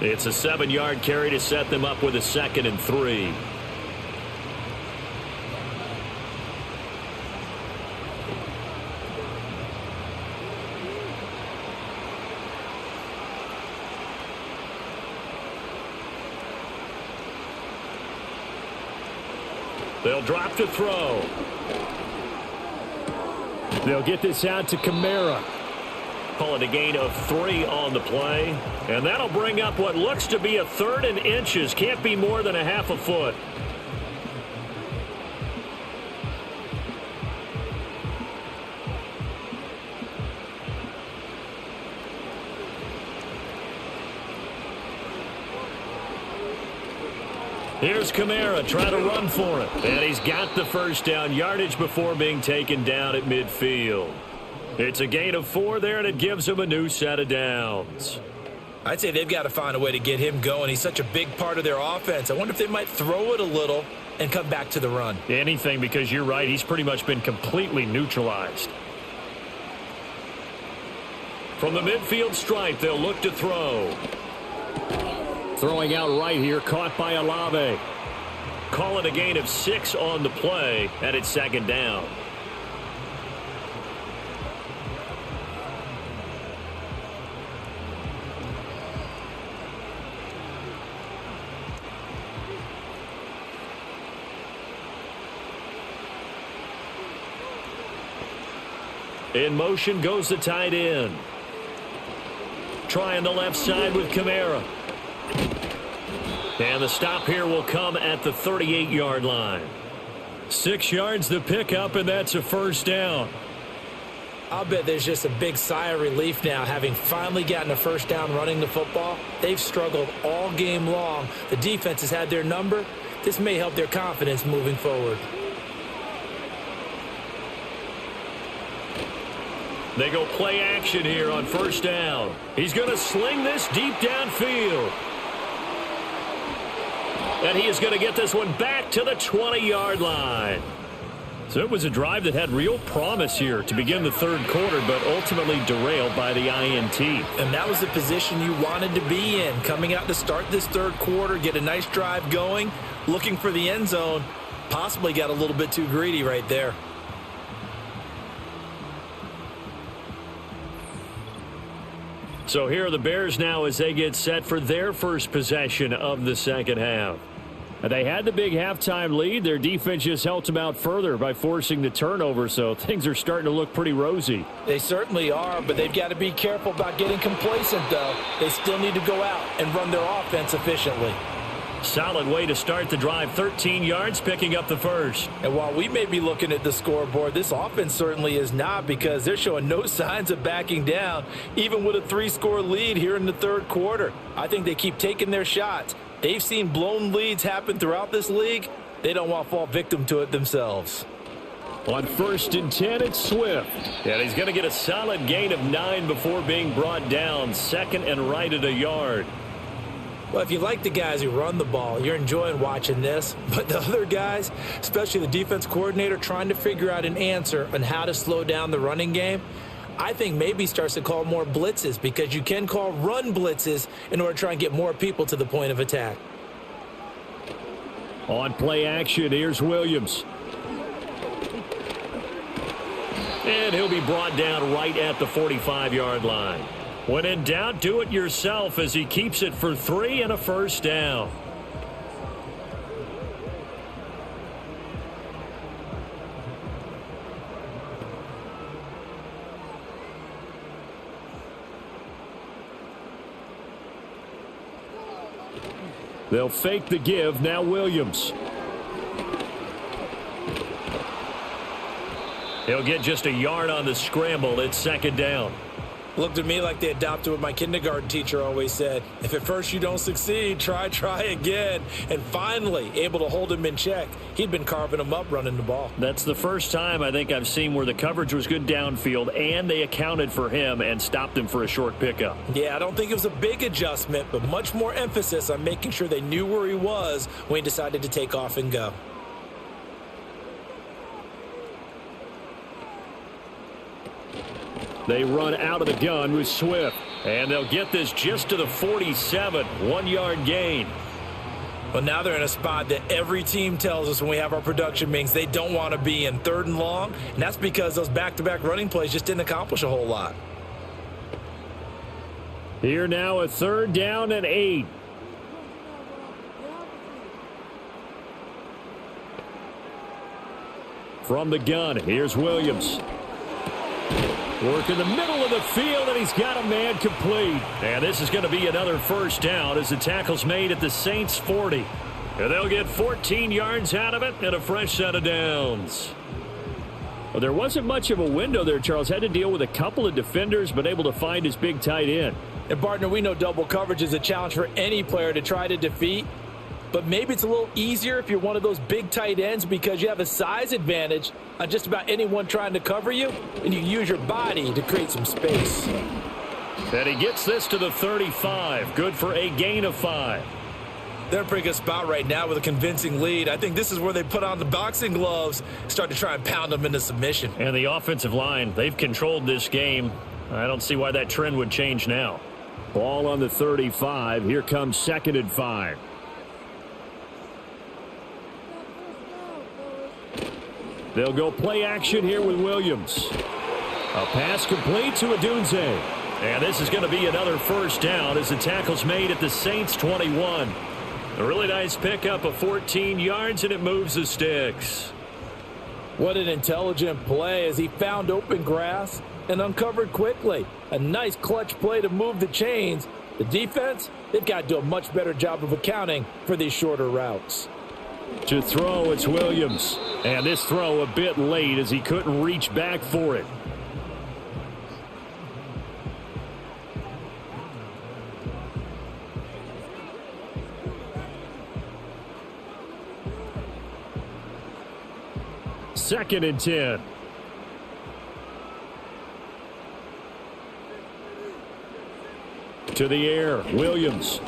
It's a 7-yard carry to set them up with a 2nd and 3. They'll drop to throw. They'll get this out to Kamara. Call it a gain of 3 on the play. And that'll bring up what looks to be a 3rd and inches. Can't be more than a half a foot. Here's Kamara trying to run for it. And he's got the first down yardage before being taken down at midfield. It's a gain of 4 there, and it gives him a new set of downs. I'd say they've got to find a way to get him going. He's such a big part of their offense. I wonder if they might throw it a little and come back to the run. Anything, because you're right. He's pretty much been completely neutralized. From the midfield stripe, they'll look to throw. Throwing out right here, caught by Olave. Call it a gain of 6 on the play, and it's 2nd down. In motion goes the tight end. Trying the left side with Kamara. And the stop here will come at the 38-yard line. 6 yards to pick up, and that's a first down. I'll bet there's just a big sigh of relief now, having finally gotten a first down running the football. They've struggled all game long. The defense has had their number. This may help their confidence moving forward. They go play action here on first down. He's going to sling this deep downfield. And he is going to get this one back to the 20-yard line. So it was a drive that had real promise here to begin the 3rd quarter, but ultimately derailed by the INT. And that was the position you wanted to be in, coming out to start this 3rd quarter, get a nice drive going, looking for the end zone. Possibly got a little bit too greedy right there. So here are the Bears now as they get set for their first possession of the second half. They had the big halftime lead. Their defense just helped them out further by forcing the turnover, so things are starting to look pretty rosy. They certainly are, but they've got to be careful about getting complacent, though. They still need to go out and run their offense efficiently. Solid way to start the drive. 13 yards, picking up the first. And while we may be looking at the scoreboard, this offense certainly is not, because they're showing no signs of backing down, even with a 3-score lead here in the 3rd quarter. I think they keep taking their shots. They've seen blown leads happen throughout this league. They don't want to fall victim to it themselves. On 1st and 10, it's Swift. And he's going to get a solid gain of 9 before being brought down. 2nd and right at a yard. Well, if you like the guys who run the ball, you're enjoying watching this. But the other guys, especially the defense coordinator, trying to figure out an answer on how to slow down the running game, I think maybe starts to call more blitzes, because you can call run blitzes in order to try and get more people to the point of attack. On play action, here's Williams. And he'll be brought down right at the 45-yard line. When in doubt, do it yourself as he keeps it for 3 and a first down. They'll fake the give. Now Williams. He'll get just a yard on the scramble. It's 2nd down. Looked to me like they adopted what my kindergarten teacher always said. If at first you don't succeed, try again. And finally able to hold him in check. He'd been carving him up running the ball. That's the first time I think I've seen where the coverage was good downfield and they accounted for him and stopped him for a short pickup. Yeah, I don't think it was a big adjustment, but much more emphasis on making sure they knew where he was when he decided to take off and go. They run out of the gun with Swift. And they'll get this just to the 47. 1-yard gain. Well, now they're in a spot that every team tells us when we have our production meetings they don't want to be in, 3rd and long. And that's because those back-to-back running plays just didn't accomplish a whole lot. Here now, a 3rd down and 8. From the gun, here's Williams. Work in the middle of the field, and he's got a man complete. And this is going to be another first down as the tackle's made at the Saints 40. And they'll get 14 yards out of it and a fresh set of downs. Well, there wasn't much of a window there. Charles had to deal with a couple of defenders, but able to find his big tight end. And, partner, we know double coverage is a challenge for any player to try to defeat. But maybe it's a little easier if you're one of those big tight ends because you have a size advantage on just about anyone trying to cover you, and you use your body to create some space. And he gets this to the 35. Good for a gain of 5. They're in a pretty good spot right now with a convincing lead. I think this is where they put on the boxing gloves, start to try and pound them into submission. And the offensive line, they've controlled this game. I don't see why that trend would change now. Ball on the 35. Here comes 2nd and 5. They'll go play action here with Williams. A pass complete to Adunze. And this is going to be another first down as the tackle's made at the Saints 21. A really nice pickup of 14 yards, and it moves the sticks. What an intelligent play as he found open grass and uncovered quickly. A nice clutch play to move the chains. The defense, they've got to do a much better job of accounting for these shorter routes. To throw, it's Williams. And this throw a bit late as he couldn't reach back for it. Second and 10. To the air, Williams.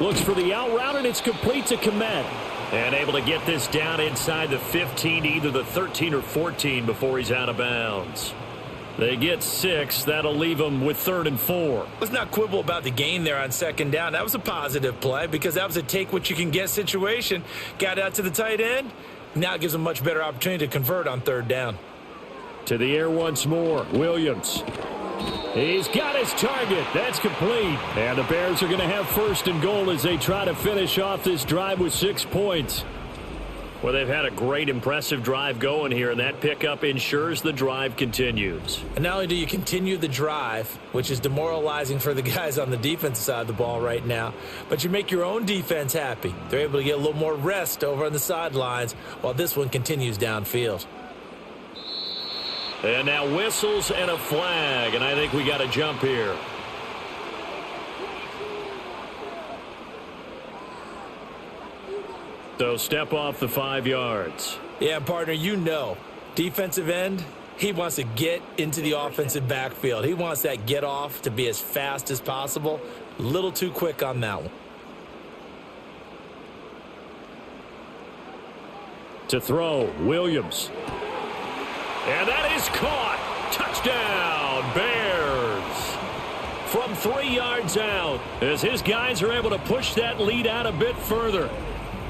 Looks for the out route, and it's complete to Komet. And able to get this down inside the 15, either the 13 or 14 before he's out of bounds. They get 6. That'll leave them with 3rd and 4. Let's not quibble about the gain there on 2nd down. That was a positive play because that was a take-what-you-can-get situation. Got out to the tight end. Now it gives them a much better opportunity to convert on 3rd down. To the air once more, Williams. He's got his target. That's complete. And the Bears are going to have 1st and goal as they try to finish off this drive with 6 points. Well, they've had a great, impressive drive going here, and that pickup ensures the drive continues. And not only do you continue the drive, which is demoralizing for the guys on the defensive side of the ball right now, but you make your own defense happy. They're able to get a little more rest over on the sidelines while this one continues downfield. And now whistles and a flag, and I think we got a jump here. So step off the 5 yards. Yeah, partner, you know, defensive end, he wants to get into the offensive backfield. He wants that get off to be as fast as possible. A little too quick on that one. To throw, Williams. And that is caught. Touchdown, Bears. From 3 yards out, as his guys are able to push that lead out a bit further.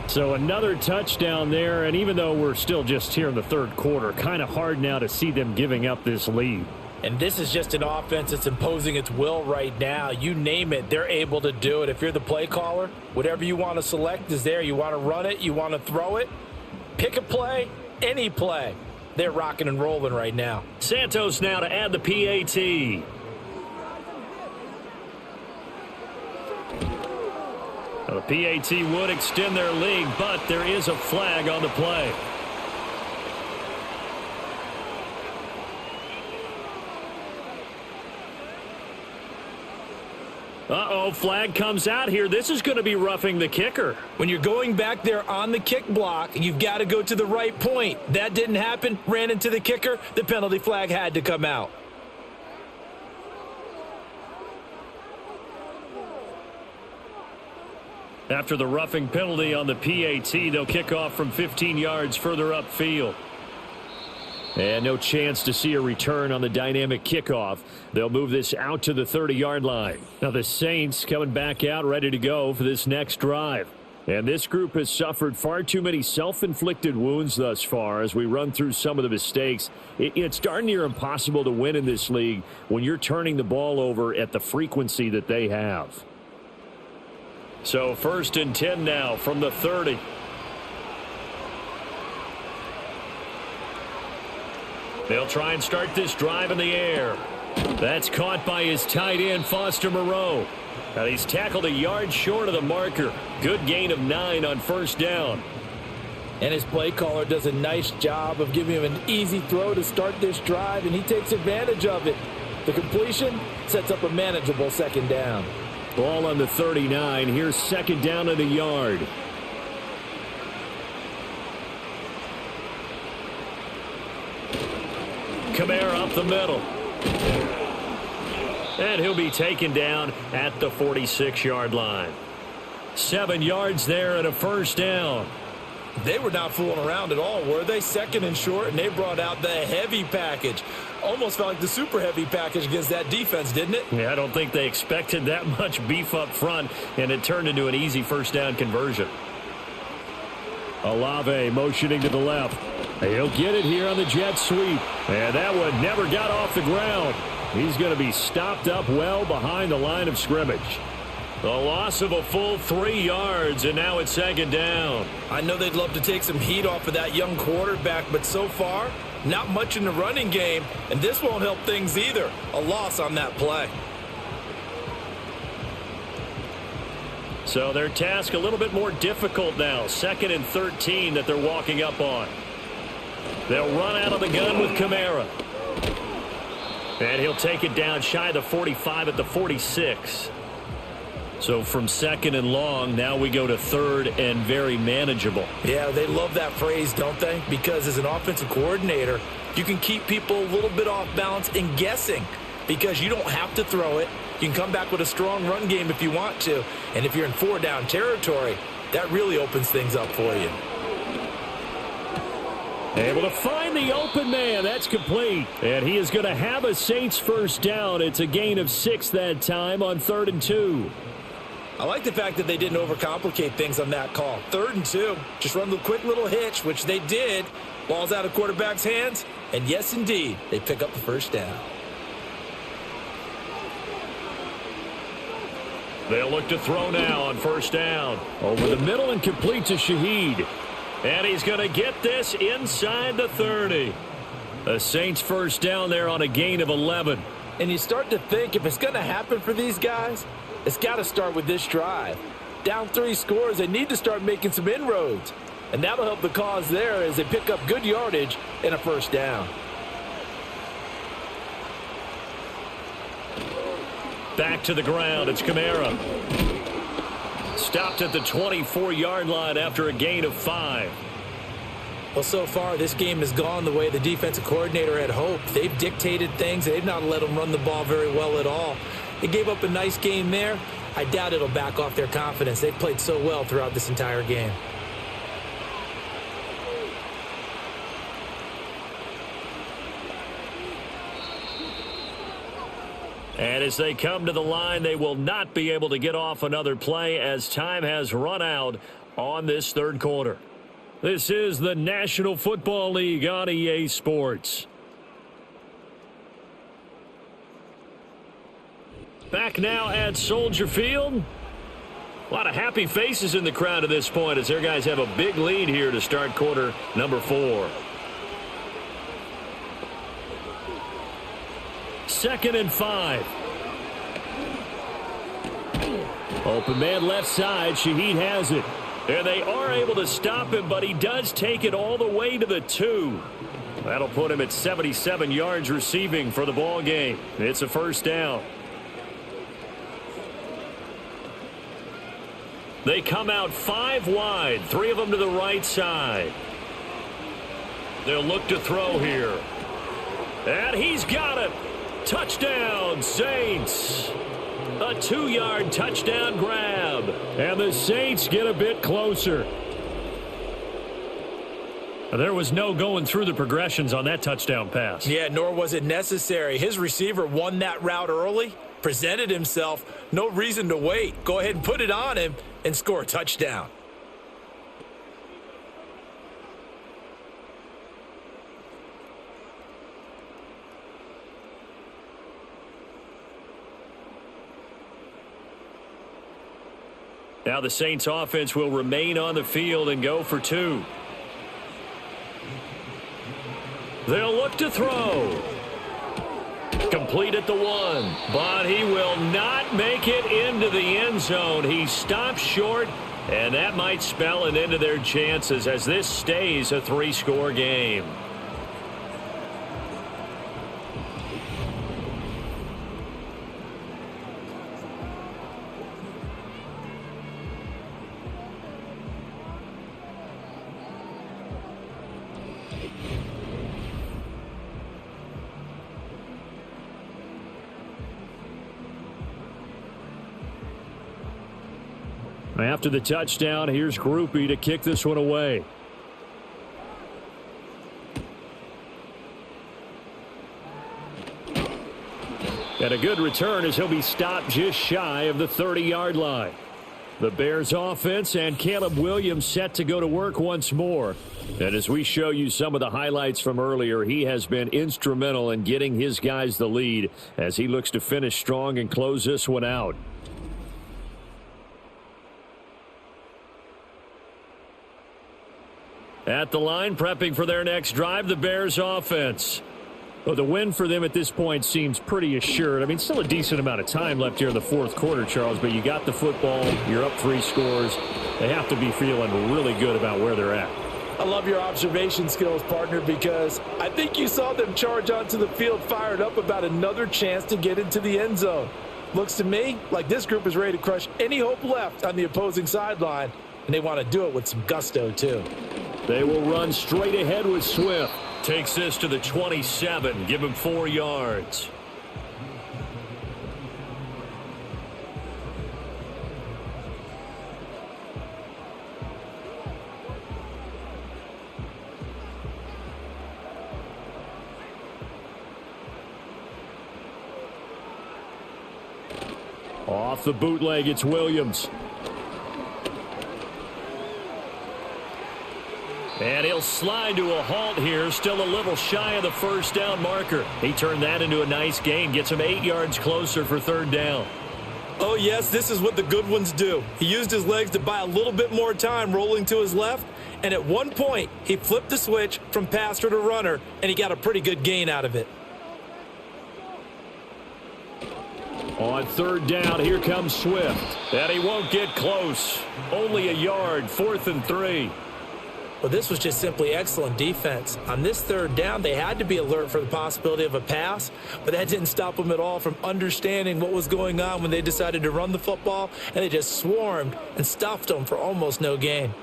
So another touchdown there, and even though we're still just here in the 3rd quarter, kind of hard now to see them giving up this lead. And this is just an offense that's imposing its will right now. You name it, they're able to do it. If you're the play caller, whatever you want to select is there. You want to run it, you want to throw it. Pick a play, any play. They're rocking and rolling right now. Santos now to add the PAT. The PAT would extend their lead, but there is a flag on the play. Uh-oh, flag comes out here. This is going to be roughing the kicker. When you're going back there on the kick block, you've got to go to the right point. That didn't happen. Ran into the kicker. The penalty flag had to come out. After the roughing penalty on the PAT, they'll kick off from 15 yards further upfield. And no chance to see a return on the dynamic kickoff. They'll move this out to the 30-yard line. Now the Saints coming back out ready to go for this next drive. And this group has suffered far too many self-inflicted wounds thus far as we run through some of the mistakes. It's darn near impossible to win in this league when you're turning the ball over at the frequency that they have. So 1st and 10 now from the 30. They'll try and start this drive in the air. That's caught by his tight end, Foster Moreau. Now he's tackled a yard short of the marker. Good gain of 9 on first down. And his play caller does a nice job of giving him an easy throw to start this drive, and he takes advantage of it. The completion sets up a manageable second down. Ball on the 39. Here's second down and a yard. Kamara up the middle. And he'll be taken down at the 46-yard line. 7 yards there and a first down. They were not fooling around at all, were they? Second and short, and they brought out the heavy package. Almost felt like the super heavy package against that defense, didn't it? Yeah, I don't think they expected that much beef up front, and it turned into an easy first down conversion. Olave motioning to the left. He'll get it here on the jet sweep. And that one never got off the ground. He's going to be stopped up well behind the line of scrimmage. The loss of a full 3 yards, and now it's second down. I know they'd love to take some heat off of that young quarterback, but so far, not much in the running game, and this won't help things either. A loss on that play. So their task a little bit more difficult now. 2nd and 13 that they're walking up on. They'll run out of the gun with Kamara. And he'll take it down shy of the 45 at the 46. So from 2nd and long, now we go to 3rd and very manageable. Yeah, they love that phrase, don't they? Because as an offensive coordinator, you can keep people a little bit off balance and guessing because you don't have to throw it. You can come back with a strong run game if you want to. And if you're in 4-down territory, that really opens things up for you. Able to find the open man. That's complete. And he is going to have a Saints first down. It's a gain of 6 that time on 3rd and 2. I like the fact that they didn't overcomplicate things on that call. 3rd and 2. Just run the quick little hitch, which they did. Ball's out of quarterback's hands. And yes, indeed, they pick up the first down. They'll look to throw now on first down. Over the middle and complete to Shaheed. And he's going to get this inside the 30. The Saints first down there on a gain of 11. And you start to think if it's going to happen for these guys, it's got to start with this drive. Down 3 scores, they need to start making some inroads. And that'll help the cause there as they pick up good yardage and a first down. Back to the ground. It's Kamara. Stopped at the 24-yard line after a gain of 5. Well, so far, this game has gone the way the defensive coordinator had hoped. They've dictated things. They've not let them run the ball very well at all. They gave up a nice game there. I doubt it'll back off their confidence. They've played so well throughout this entire game. And as they come to the line, they will not be able to get off another play as time has run out on this 3rd quarter. This is the National Football League on EA Sports. Back now at Soldier Field. A lot of happy faces in the crowd at this point as their guys have a big lead here to start quarter number 4. 2nd and 5. Open man left side. Shaheed has it. And they are able to stop him, but he does take it all the way to the 2. That'll put him at 77 yards receiving for the ball game. It's a first down. They come out 5 wide, 3 of them to the right side. They'll look to throw here. And he's got it. Touchdown, Saints. A 2-yard touchdown grab. And the Saints get a bit closer. There was no going through the progressions on that touchdown pass. Yeah, nor was it necessary. His receiver won that route early, presented himself. No reason to wait. Go ahead and put it on him and score a touchdown. Now the Saints offense will remain on the field and go for 2. They'll look to throw. Complete at the 1, but he will not make it into the end zone. He stops short, and that might spell an end to their chances as this stays a 3-score game. After the touchdown, here's Groupie to kick this one away. And a good return as he'll be stopped just shy of the 30-yard line. The Bears offense and Caleb Williams set to go to work once more. And as we show you some of the highlights from earlier, he has been instrumental in getting his guys the lead as he looks to finish strong and close this one out. At the line, prepping for their next drive, the Bears offense. Well, the win for them at this point seems pretty assured. I mean, still a decent amount of time left here in the fourth quarter, Charles, but you got the football, you're up 3 scores. They have to be feeling really good about where they're at. I love your observation skills, partner, because I think you saw them charge onto the field fired up about another chance to get into the end zone. Looks to me like this group is ready to crush any hope left on the opposing sideline, and they want to do it with some gusto, too. They will run straight ahead with Swift. Takes this to the 27. Give him 4 yards. Off the bootleg, it's Williams. And he'll slide to a halt here, still a little shy of the first down marker. He turned that into a nice gain, gets him 8 yards closer for 3rd down. Oh, yes, this is what the good ones do. He used his legs to buy a little bit more time rolling to his left, and at one point, he flipped the switch from passer to runner, and he got a pretty good gain out of it. On 3rd down, here comes Swift. And he won't get close. Only a yard, 4th and 3. Well, this was just simply excellent defense. On this 3rd down, they had to be alert for the possibility of a pass, but that didn't stop them at all from understanding what was going on when they decided to run the football, and they just swarmed and stuffed them for almost no gain.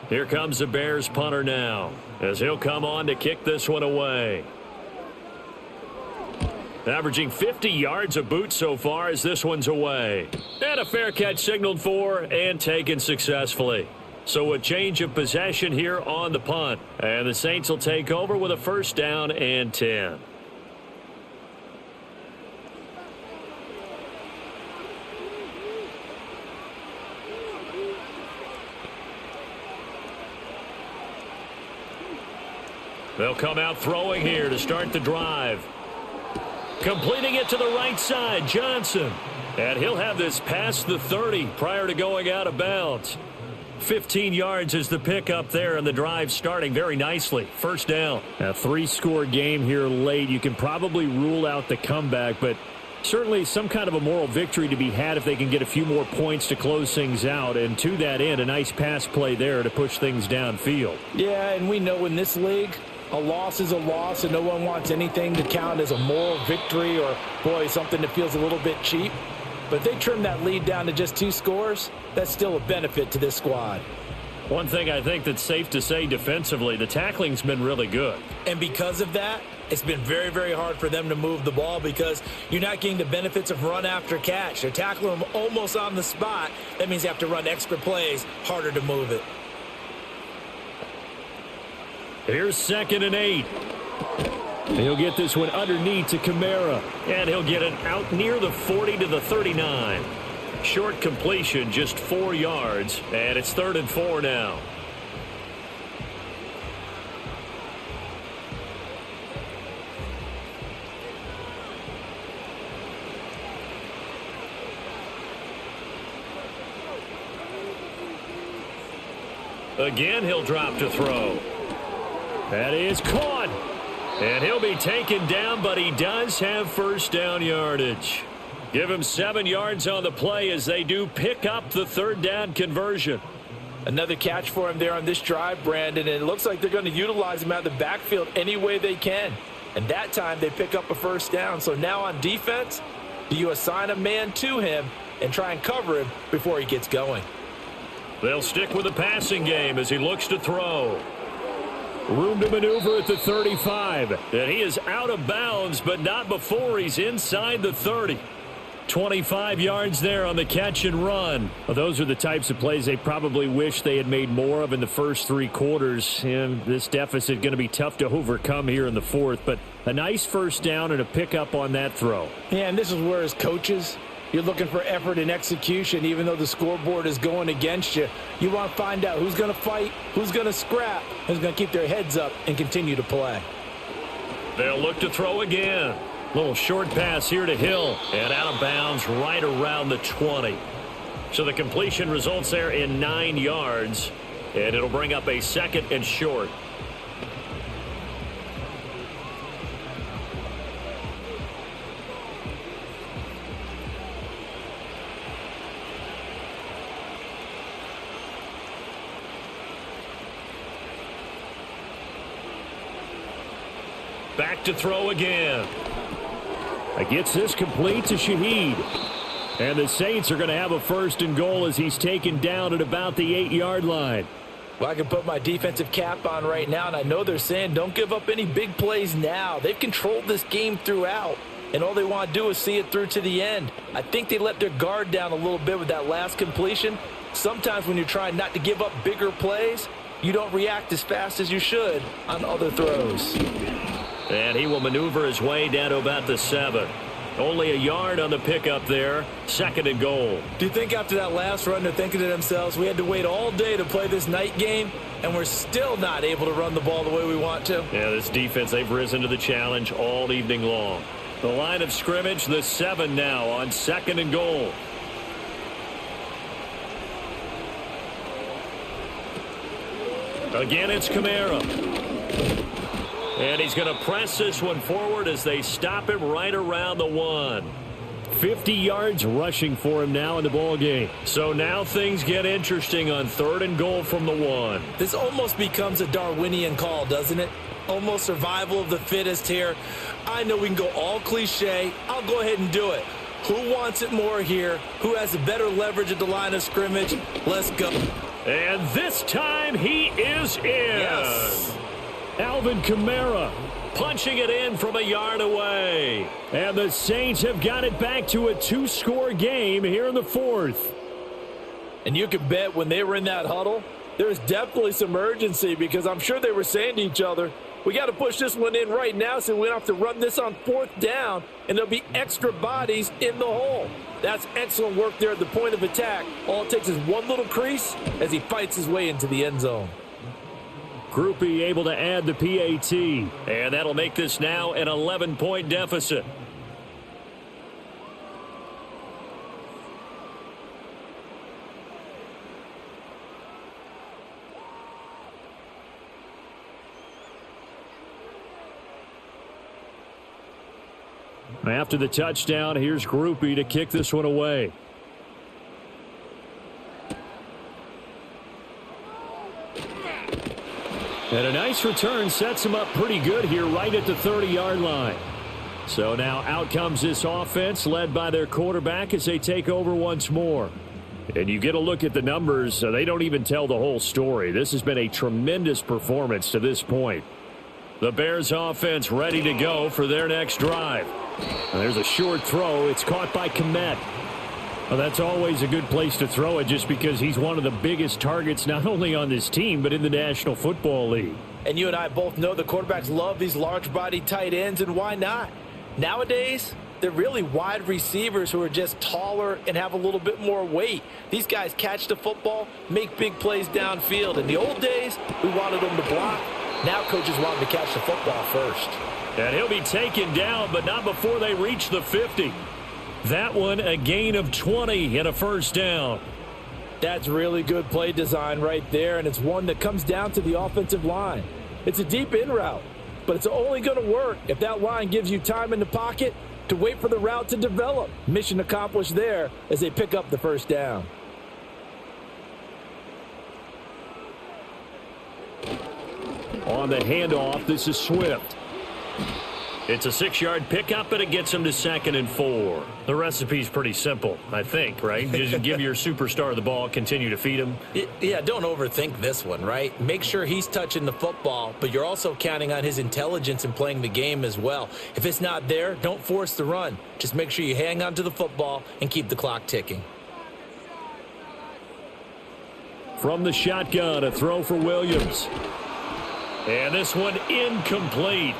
Here comes the Bears punter now, as he'll come on to kick this one away. Averaging 50 yards a boot so far as this one's away. And a fair catch signaled for and taken successfully. So a change of possession here on the punt. And the Saints will take over with a 1st down and 10. They'll come out throwing here to start the drive. Completing it to the right side, Johnson. And he'll have this past the 30 prior to going out of bounds. 15 yards is the pickup there, and the drive starting very nicely. 1st down. A 3-score game here late. You can probably rule out the comeback, but certainly some kind of a moral victory to be had if they can get a few more points to close things out. And to that end, a nice pass play there to push things downfield. Yeah, and we know in this league, a loss is a loss, and no one wants anything to count as a moral victory or, boy, something that feels a little bit cheap. But if they trim that lead down to just 2 scores, that's still a benefit to this squad. One thing I think that's safe to say defensively, the tackling's been really good. And because of that, it's been very, very hard for them to move the ball because you're not getting the benefits of run after catch. They're tackling them almost on the spot. That means you have to run extra plays, harder to move it. Here's 2nd and 8. He'll get this one underneath to Kamara. And he'll get it out near the 40 to the 39. Short completion, just 4 yards. And it's 3rd and 4 now. Again, he'll drop to throw. That is caught. And he'll be taken down, but he does have first down yardage. Give him 7 yards on the play as they do pick up the third down conversion. Another catch for him there on this drive, Brandon, and it looks like they're going to utilize him out of the backfield any way they can. And that time they pick up a first down. So now on defense, do you assign a man to him and try and cover him before he gets going? They'll stick with the passing game as he looks to throw. Room to maneuver at the 35. And he is out of bounds, but not before he's inside the 30. 25 yards there on the catch and run. Well, those are the types of plays they probably wish they had made more of in the first 3 quarters. And this deficit going to be tough to overcome here in the fourth. But a nice first down and a pickup on that throw. Yeah, and this is where as coaches, you're looking for effort and execution. Even though the scoreboard is going against you, you want to find out who's going to fight, who's going to scrap, who's going to keep their heads up and continue to play. They'll look to throw again. Little short pass here to Hill. And out of bounds right around the 20. So the completion results there in 9 yards. And it'll bring up a 2nd and short. Back to throw again. Gets this complete to Shaheed. And the Saints are going to have a 1st and goal as he's taken down at about the 8-yard line. Well, I can put my defensive cap on right now, and I know they're saying don't give up any big plays now. They've controlled this game throughout, and all they want to do is see it through to the end. I think they let their guard down a little bit with that last completion. Sometimes when you're trying not to give up bigger plays, you don't react as fast as you should on other throws. And he will maneuver his way down to about the 7. Only a yard on the pickup there. 2nd and goal. Do you think after that last run they're thinking to themselves, we had to wait all day to play this night game, and we're still not able to run the ball the way we want to? Yeah, this defense, they've risen to the challenge all evening long. The line of scrimmage, the 7 now on 2nd and goal. Again, it's Kamara. And he's going to press this one forward as they stop him right around the 1. 50 yards rushing for him now in the ball game. So now things get interesting on 3rd and goal from the 1. This almost becomes a Darwinian call, doesn't it? Almost survival of the fittest here. I know we can go all cliche. I'll go ahead and do it. Who wants it more here? Who has a better leverage at the line of scrimmage? Let's go. And this time he is in. Yes. Alvin Kamara punching it in from a yard away. And the Saints have got it back to a 2-score game here in the 4th. And you can bet when they were in that huddle, there's definitely some urgency because I'm sure they were saying to each other, we got to push this one in right now so we don't have to run this on 4th down, and there'll be extra bodies in the hole. That's excellent work there at the point of attack. All it takes is one little crease as he fights his way into the end zone. Groupie able to add the PAT. And that'll make this now an 11-point deficit. After the touchdown, here's Groupie to kick this one away. And a nice return sets him up pretty good here right at the 30-yard line. So now out comes this offense led by their quarterback as they take over once more. And you get a look at the numbers, they don't even tell the whole story. This has been a tremendous performance to this point. The Bears offense ready to go for their next drive. And there's a short throw. It's caught by Kmet. Well, that's always a good place to throw it just because he's one of the biggest targets not only on this team but in the National Football League. And you and I both know the quarterbacks love these large-body tight ends, and why not? Nowadays, they're really wide receivers who are just taller and have a little bit more weight. These guys catch the football, make big plays downfield. In the old days, we wanted them to block. Now coaches want them to catch the football first. And he'll be taken down, but not before they reach the 50. That one a gain of 20 and a first down. That's really good play design right there, and it's one that comes down to the offensive line. It's a deep in route, but it's only going to work if that line gives you time in the pocket to wait for the route to develop. Mission accomplished there as they pick up the first down. On the handoff, this is Swift. It's a 6-yard pickup, and it gets him to 2nd and 4. The recipe's pretty simple, I think, right? Just give your superstar the ball, continue to feed him. Yeah, don't overthink this one, right? Make sure he's touching the football, but you're also counting on his intelligence in playing the game as well. If it's not there, don't force the run. Just make sure you hang on to the football and keep the clock ticking. From the shotgun, a throw for Williams. And this one incomplete.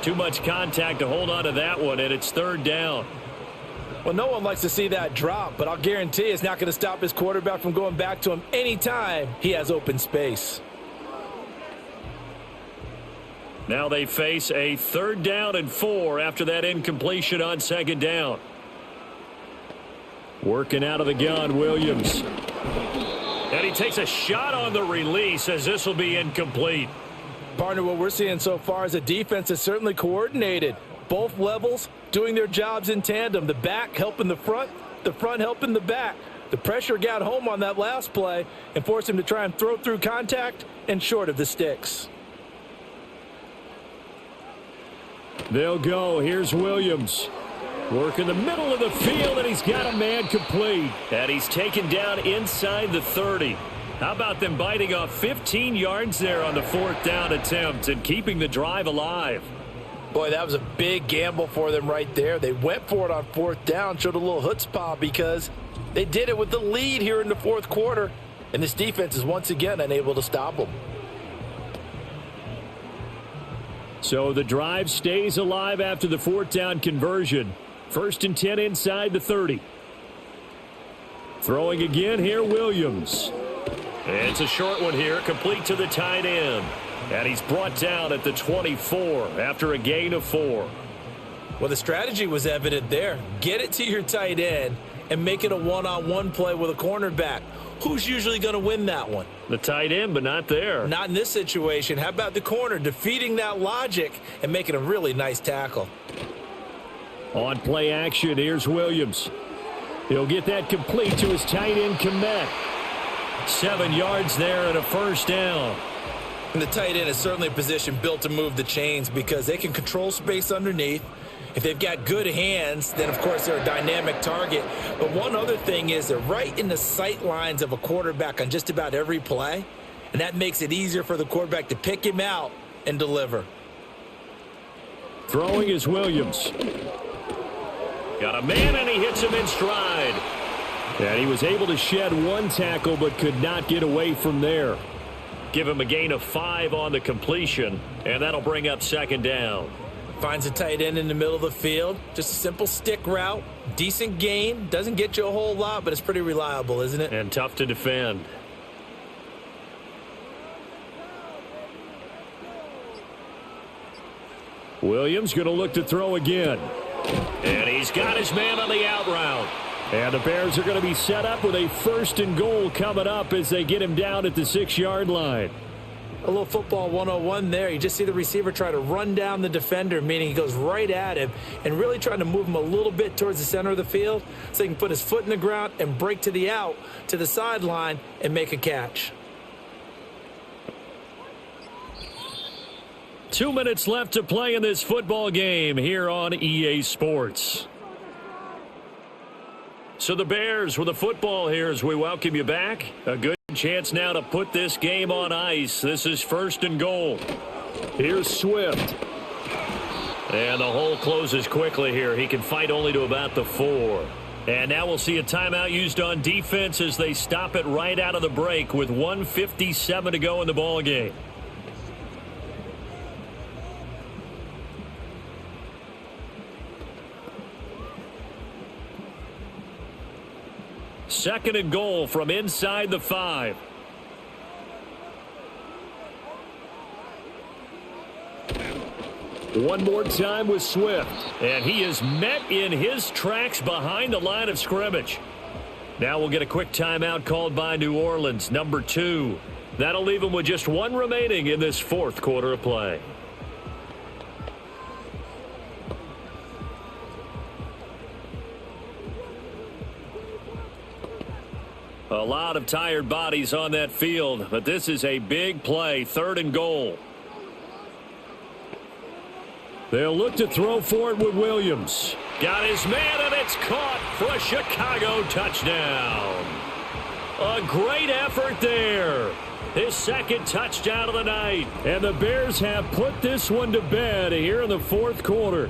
Too much contact to hold on to that one, and it's 3rd down. Well, no one likes to see that drop, but I'll guarantee it's not going to stop his quarterback from going back to him anytime he has open space. Now they face a 3rd down and 4 after that incompletion on 2nd down. Working out of the gun, Williams. And he takes a shot on the release as this will be incomplete. Partner, what we're seeing so far is a defense that's certainly coordinated. Both levels doing their jobs in tandem. The back helping the front helping the back. The pressure got home on that last play and forced him to try and throw through contact and short of the sticks. They'll go. Here's Williams. Working the middle of the field, and he's got a man complete. And he's taken down inside the 30. How about them biting off 15 yards there on the 4th down attempt and keeping the drive alive? Boy, that was a big gamble for them right there. They went for it on 4th down, showed a little chutzpah because they did it with the lead here in the 4th quarter. And this defense is once again unable to stop them. So the drive stays alive after the 4th down conversion. 1st and 10 inside the 30. Throwing again here, Williams. It's a short one here, complete to the tight end. And he's brought down at the 24 after a gain of 4. Well, the strategy was evident there. Get it to your tight end and make it a one-on-one play with a cornerback. Who's usually going to win that one? The tight end, but not there. Not in this situation. How about the corner defeating that logic and making a really nice tackle? On play action, here's Williams. He'll get that complete to his tight end, Komet. 7 yards there and a 1st down. And the tight end is certainly a position built to move the chains because they can control space underneath. If they've got good hands, then, of course, they're a dynamic target. But one other thing is they're right in the sight lines of a quarterback on just about every play, and that makes it easier for the quarterback to pick him out and deliver. Throwing is Williams. Got a man, and he hits him in stride. And he was able to shed one tackle but could not get away from there. Give him a gain of 5 on the completion, and that'll bring up 2nd down. Finds a tight end in the middle of the field. Just a simple stick route. Decent gain. Doesn't get you a whole lot, but it's pretty reliable, isn't it? And tough to defend. Williams going to look to throw again. And he's got his man on the out route. And the Bears are going to be set up with a 1st and goal coming up as they get him down at the 6-yard line. A little football 101 there. You just see the receiver try to run down the defender, meaning he goes right at him and really trying to move him a little bit towards the center of the field so he can put his foot in the ground and break to the out, to the sideline, and make a catch. 2 minutes left to play in this football game here on EA Sports. So the Bears with the football here as we welcome you back. A good chance now to put this game on ice. This is 1st and goal. Here's Swift. And the hole closes quickly here. He can fight only to about the 4. And now we'll see a timeout used on defense as they stop it right out of the break with 1:57 to go in the ball game. Second and goal from inside the 5. One more time with Swift. And he is met in his tracks behind the line of scrimmage. Now we'll get a quick timeout called by New Orleans, number 2. That'll leave them with just 1 remaining in this 4th quarter of play. A lot of tired bodies on that field, but this is a big play, 3rd and goal. They'll look to throw for it with Williams. Got his man, and it's caught for a Chicago touchdown. A great effort there. His 2nd touchdown of the night. And the Bears have put this one to bed here in the 4th quarter.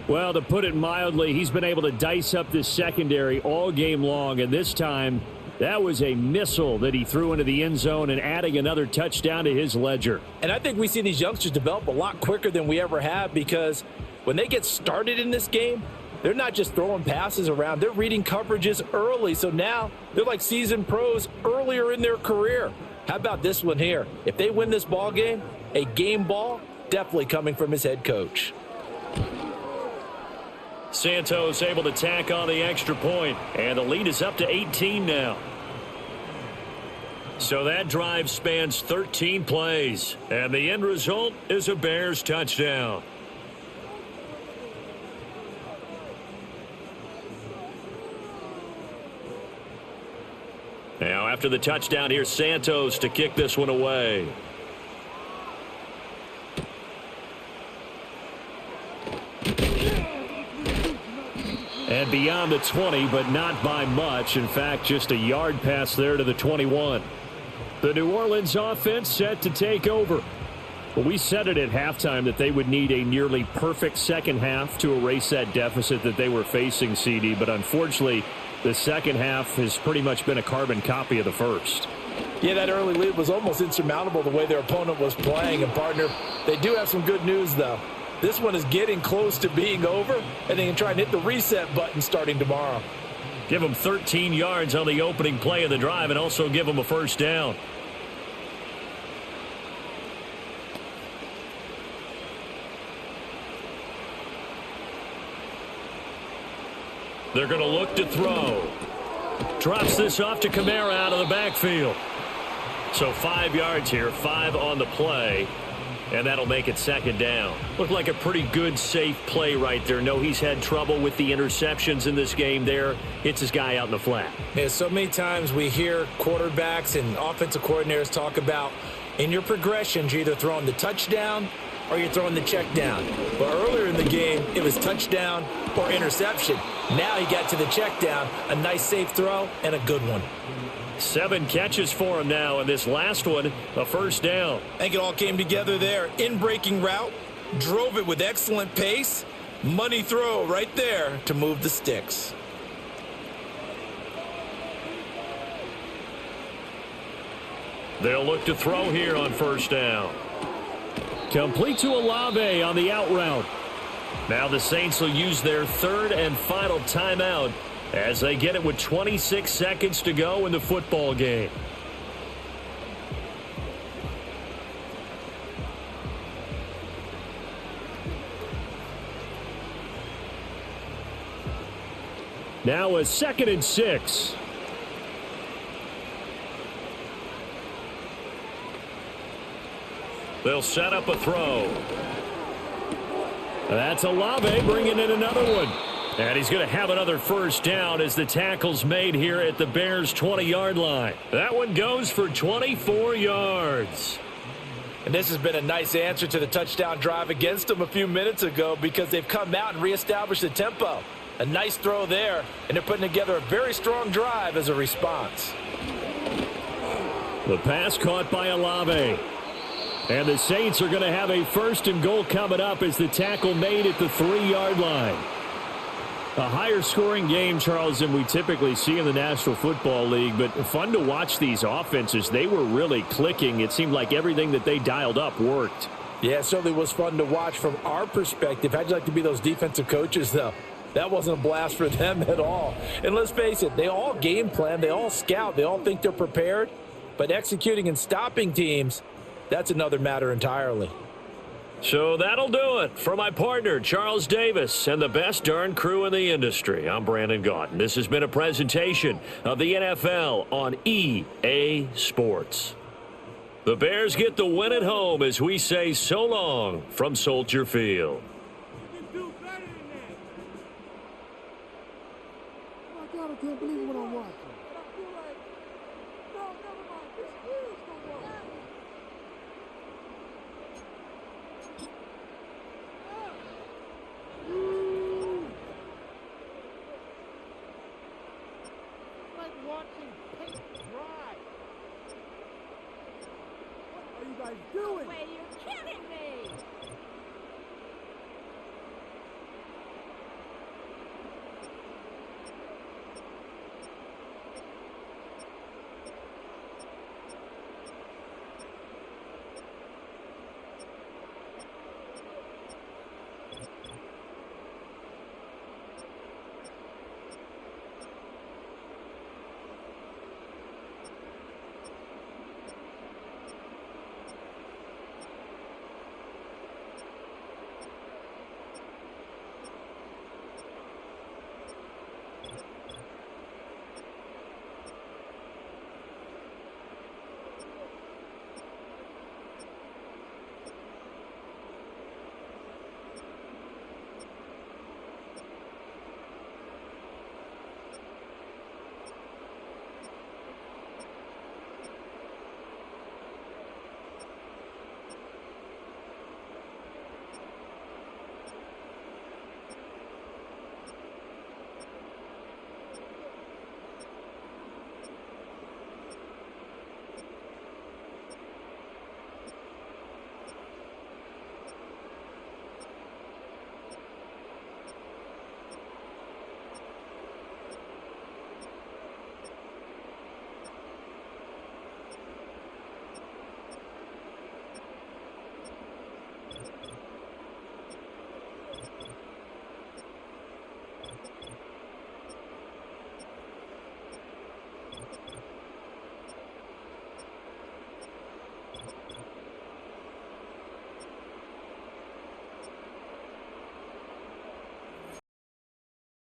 Well, to put it mildly, he's been able to dice up this secondary all game long, and this time that was a missile that he threw into the end zone and adding another touchdown to his ledger. And I think we see these youngsters develop a lot quicker than we ever have, because when they get started in this game, they're not just throwing passes around. They're reading coverages early, so now they're like seasoned pros earlier in their career. How about this one here? If they win this ball game, a game ball definitely coming from his head coach. Santos able to tack on the extra point, and the lead is up to 18 now. So that drive spans 13 plays, and the end result is a Bears touchdown. Now after the touchdown, here's Santos to kick this one away. And beyond the 20, but not by much. In fact, just a yard pass there to the 21. The New Orleans offense set to take over. Well, we said it at halftime that they would need a nearly perfect second half to erase that deficit that they were facing, CD. But unfortunately, the second half has pretty much been a carbon copy of the first. Yeah, that early lead was almost insurmountable the way their opponent was playing. And, partner, they do have some good news, though. This one is getting close to being over, and they can try and hit the reset button starting tomorrow. Give them 13 yards on the opening play of the drive and also give them a first down. They're going to look to throw. Drops this off to Kamara out of the backfield. So 5 yards here, 5 on the play. And that'll make it second down. Looked like a pretty good, safe play right there. No, he's had trouble with the interceptions in this game there. Hits his guy out in the flat. Yeah, so many times we hear quarterbacks and offensive coordinators talk about in your progressions, you're either throwing the touchdown or you're throwing the check down. But earlier in the game, it was touchdown or interception. Now he got to the check down, a nice safe throw, and a good one. 7 catches for him now, and this last one, a first down. I think it all came together there. In-breaking route, drove it with excellent pace. Money throw right there to move the sticks. They'll look to throw here on first down. Complete to Olave on the out route. Now the Saints will use their 3rd and final timeout as they get it with 26 seconds to go in the football game. Now a 2nd and 6. They'll set up a throw. That's Olave bringing in another one. And he's going to have another first down as the tackle's made here at the Bears' 20-yard line. That one goes for 24 yards. And this has been a nice answer to the touchdown drive against them a few minutes ago, because they've come out and reestablished the tempo. A nice throw there, and they're putting together a very strong drive as a response. The pass caught by Olave. And the Saints are going to have a 1st and goal coming up as the tackle made at the 3-yard line. A higher scoring game, Charles, than we typically see in the National Football League, but fun to watch these offenses. They were really clicking. It seemed like everything that they dialed up worked. Yeah, it certainly was fun to watch from our perspective. How'd you like to be those defensive coaches, though? That wasn't a blast for them at all. And let's face it, they all game plan, they all scout, they all think they're prepared, but executing and stopping teams, that's another matter entirely. So that'll do it. For my partner, Charles Davis, and the best darn crew in the industry, I'm Brandon Gaudin. This has been a presentation of the NFL on EA Sports. The Bears get the win at home as we say so long from Soldier Field. I can't believe what I'm watching. Like watching paint dry. What are you guys doing? No way, you're kidding me!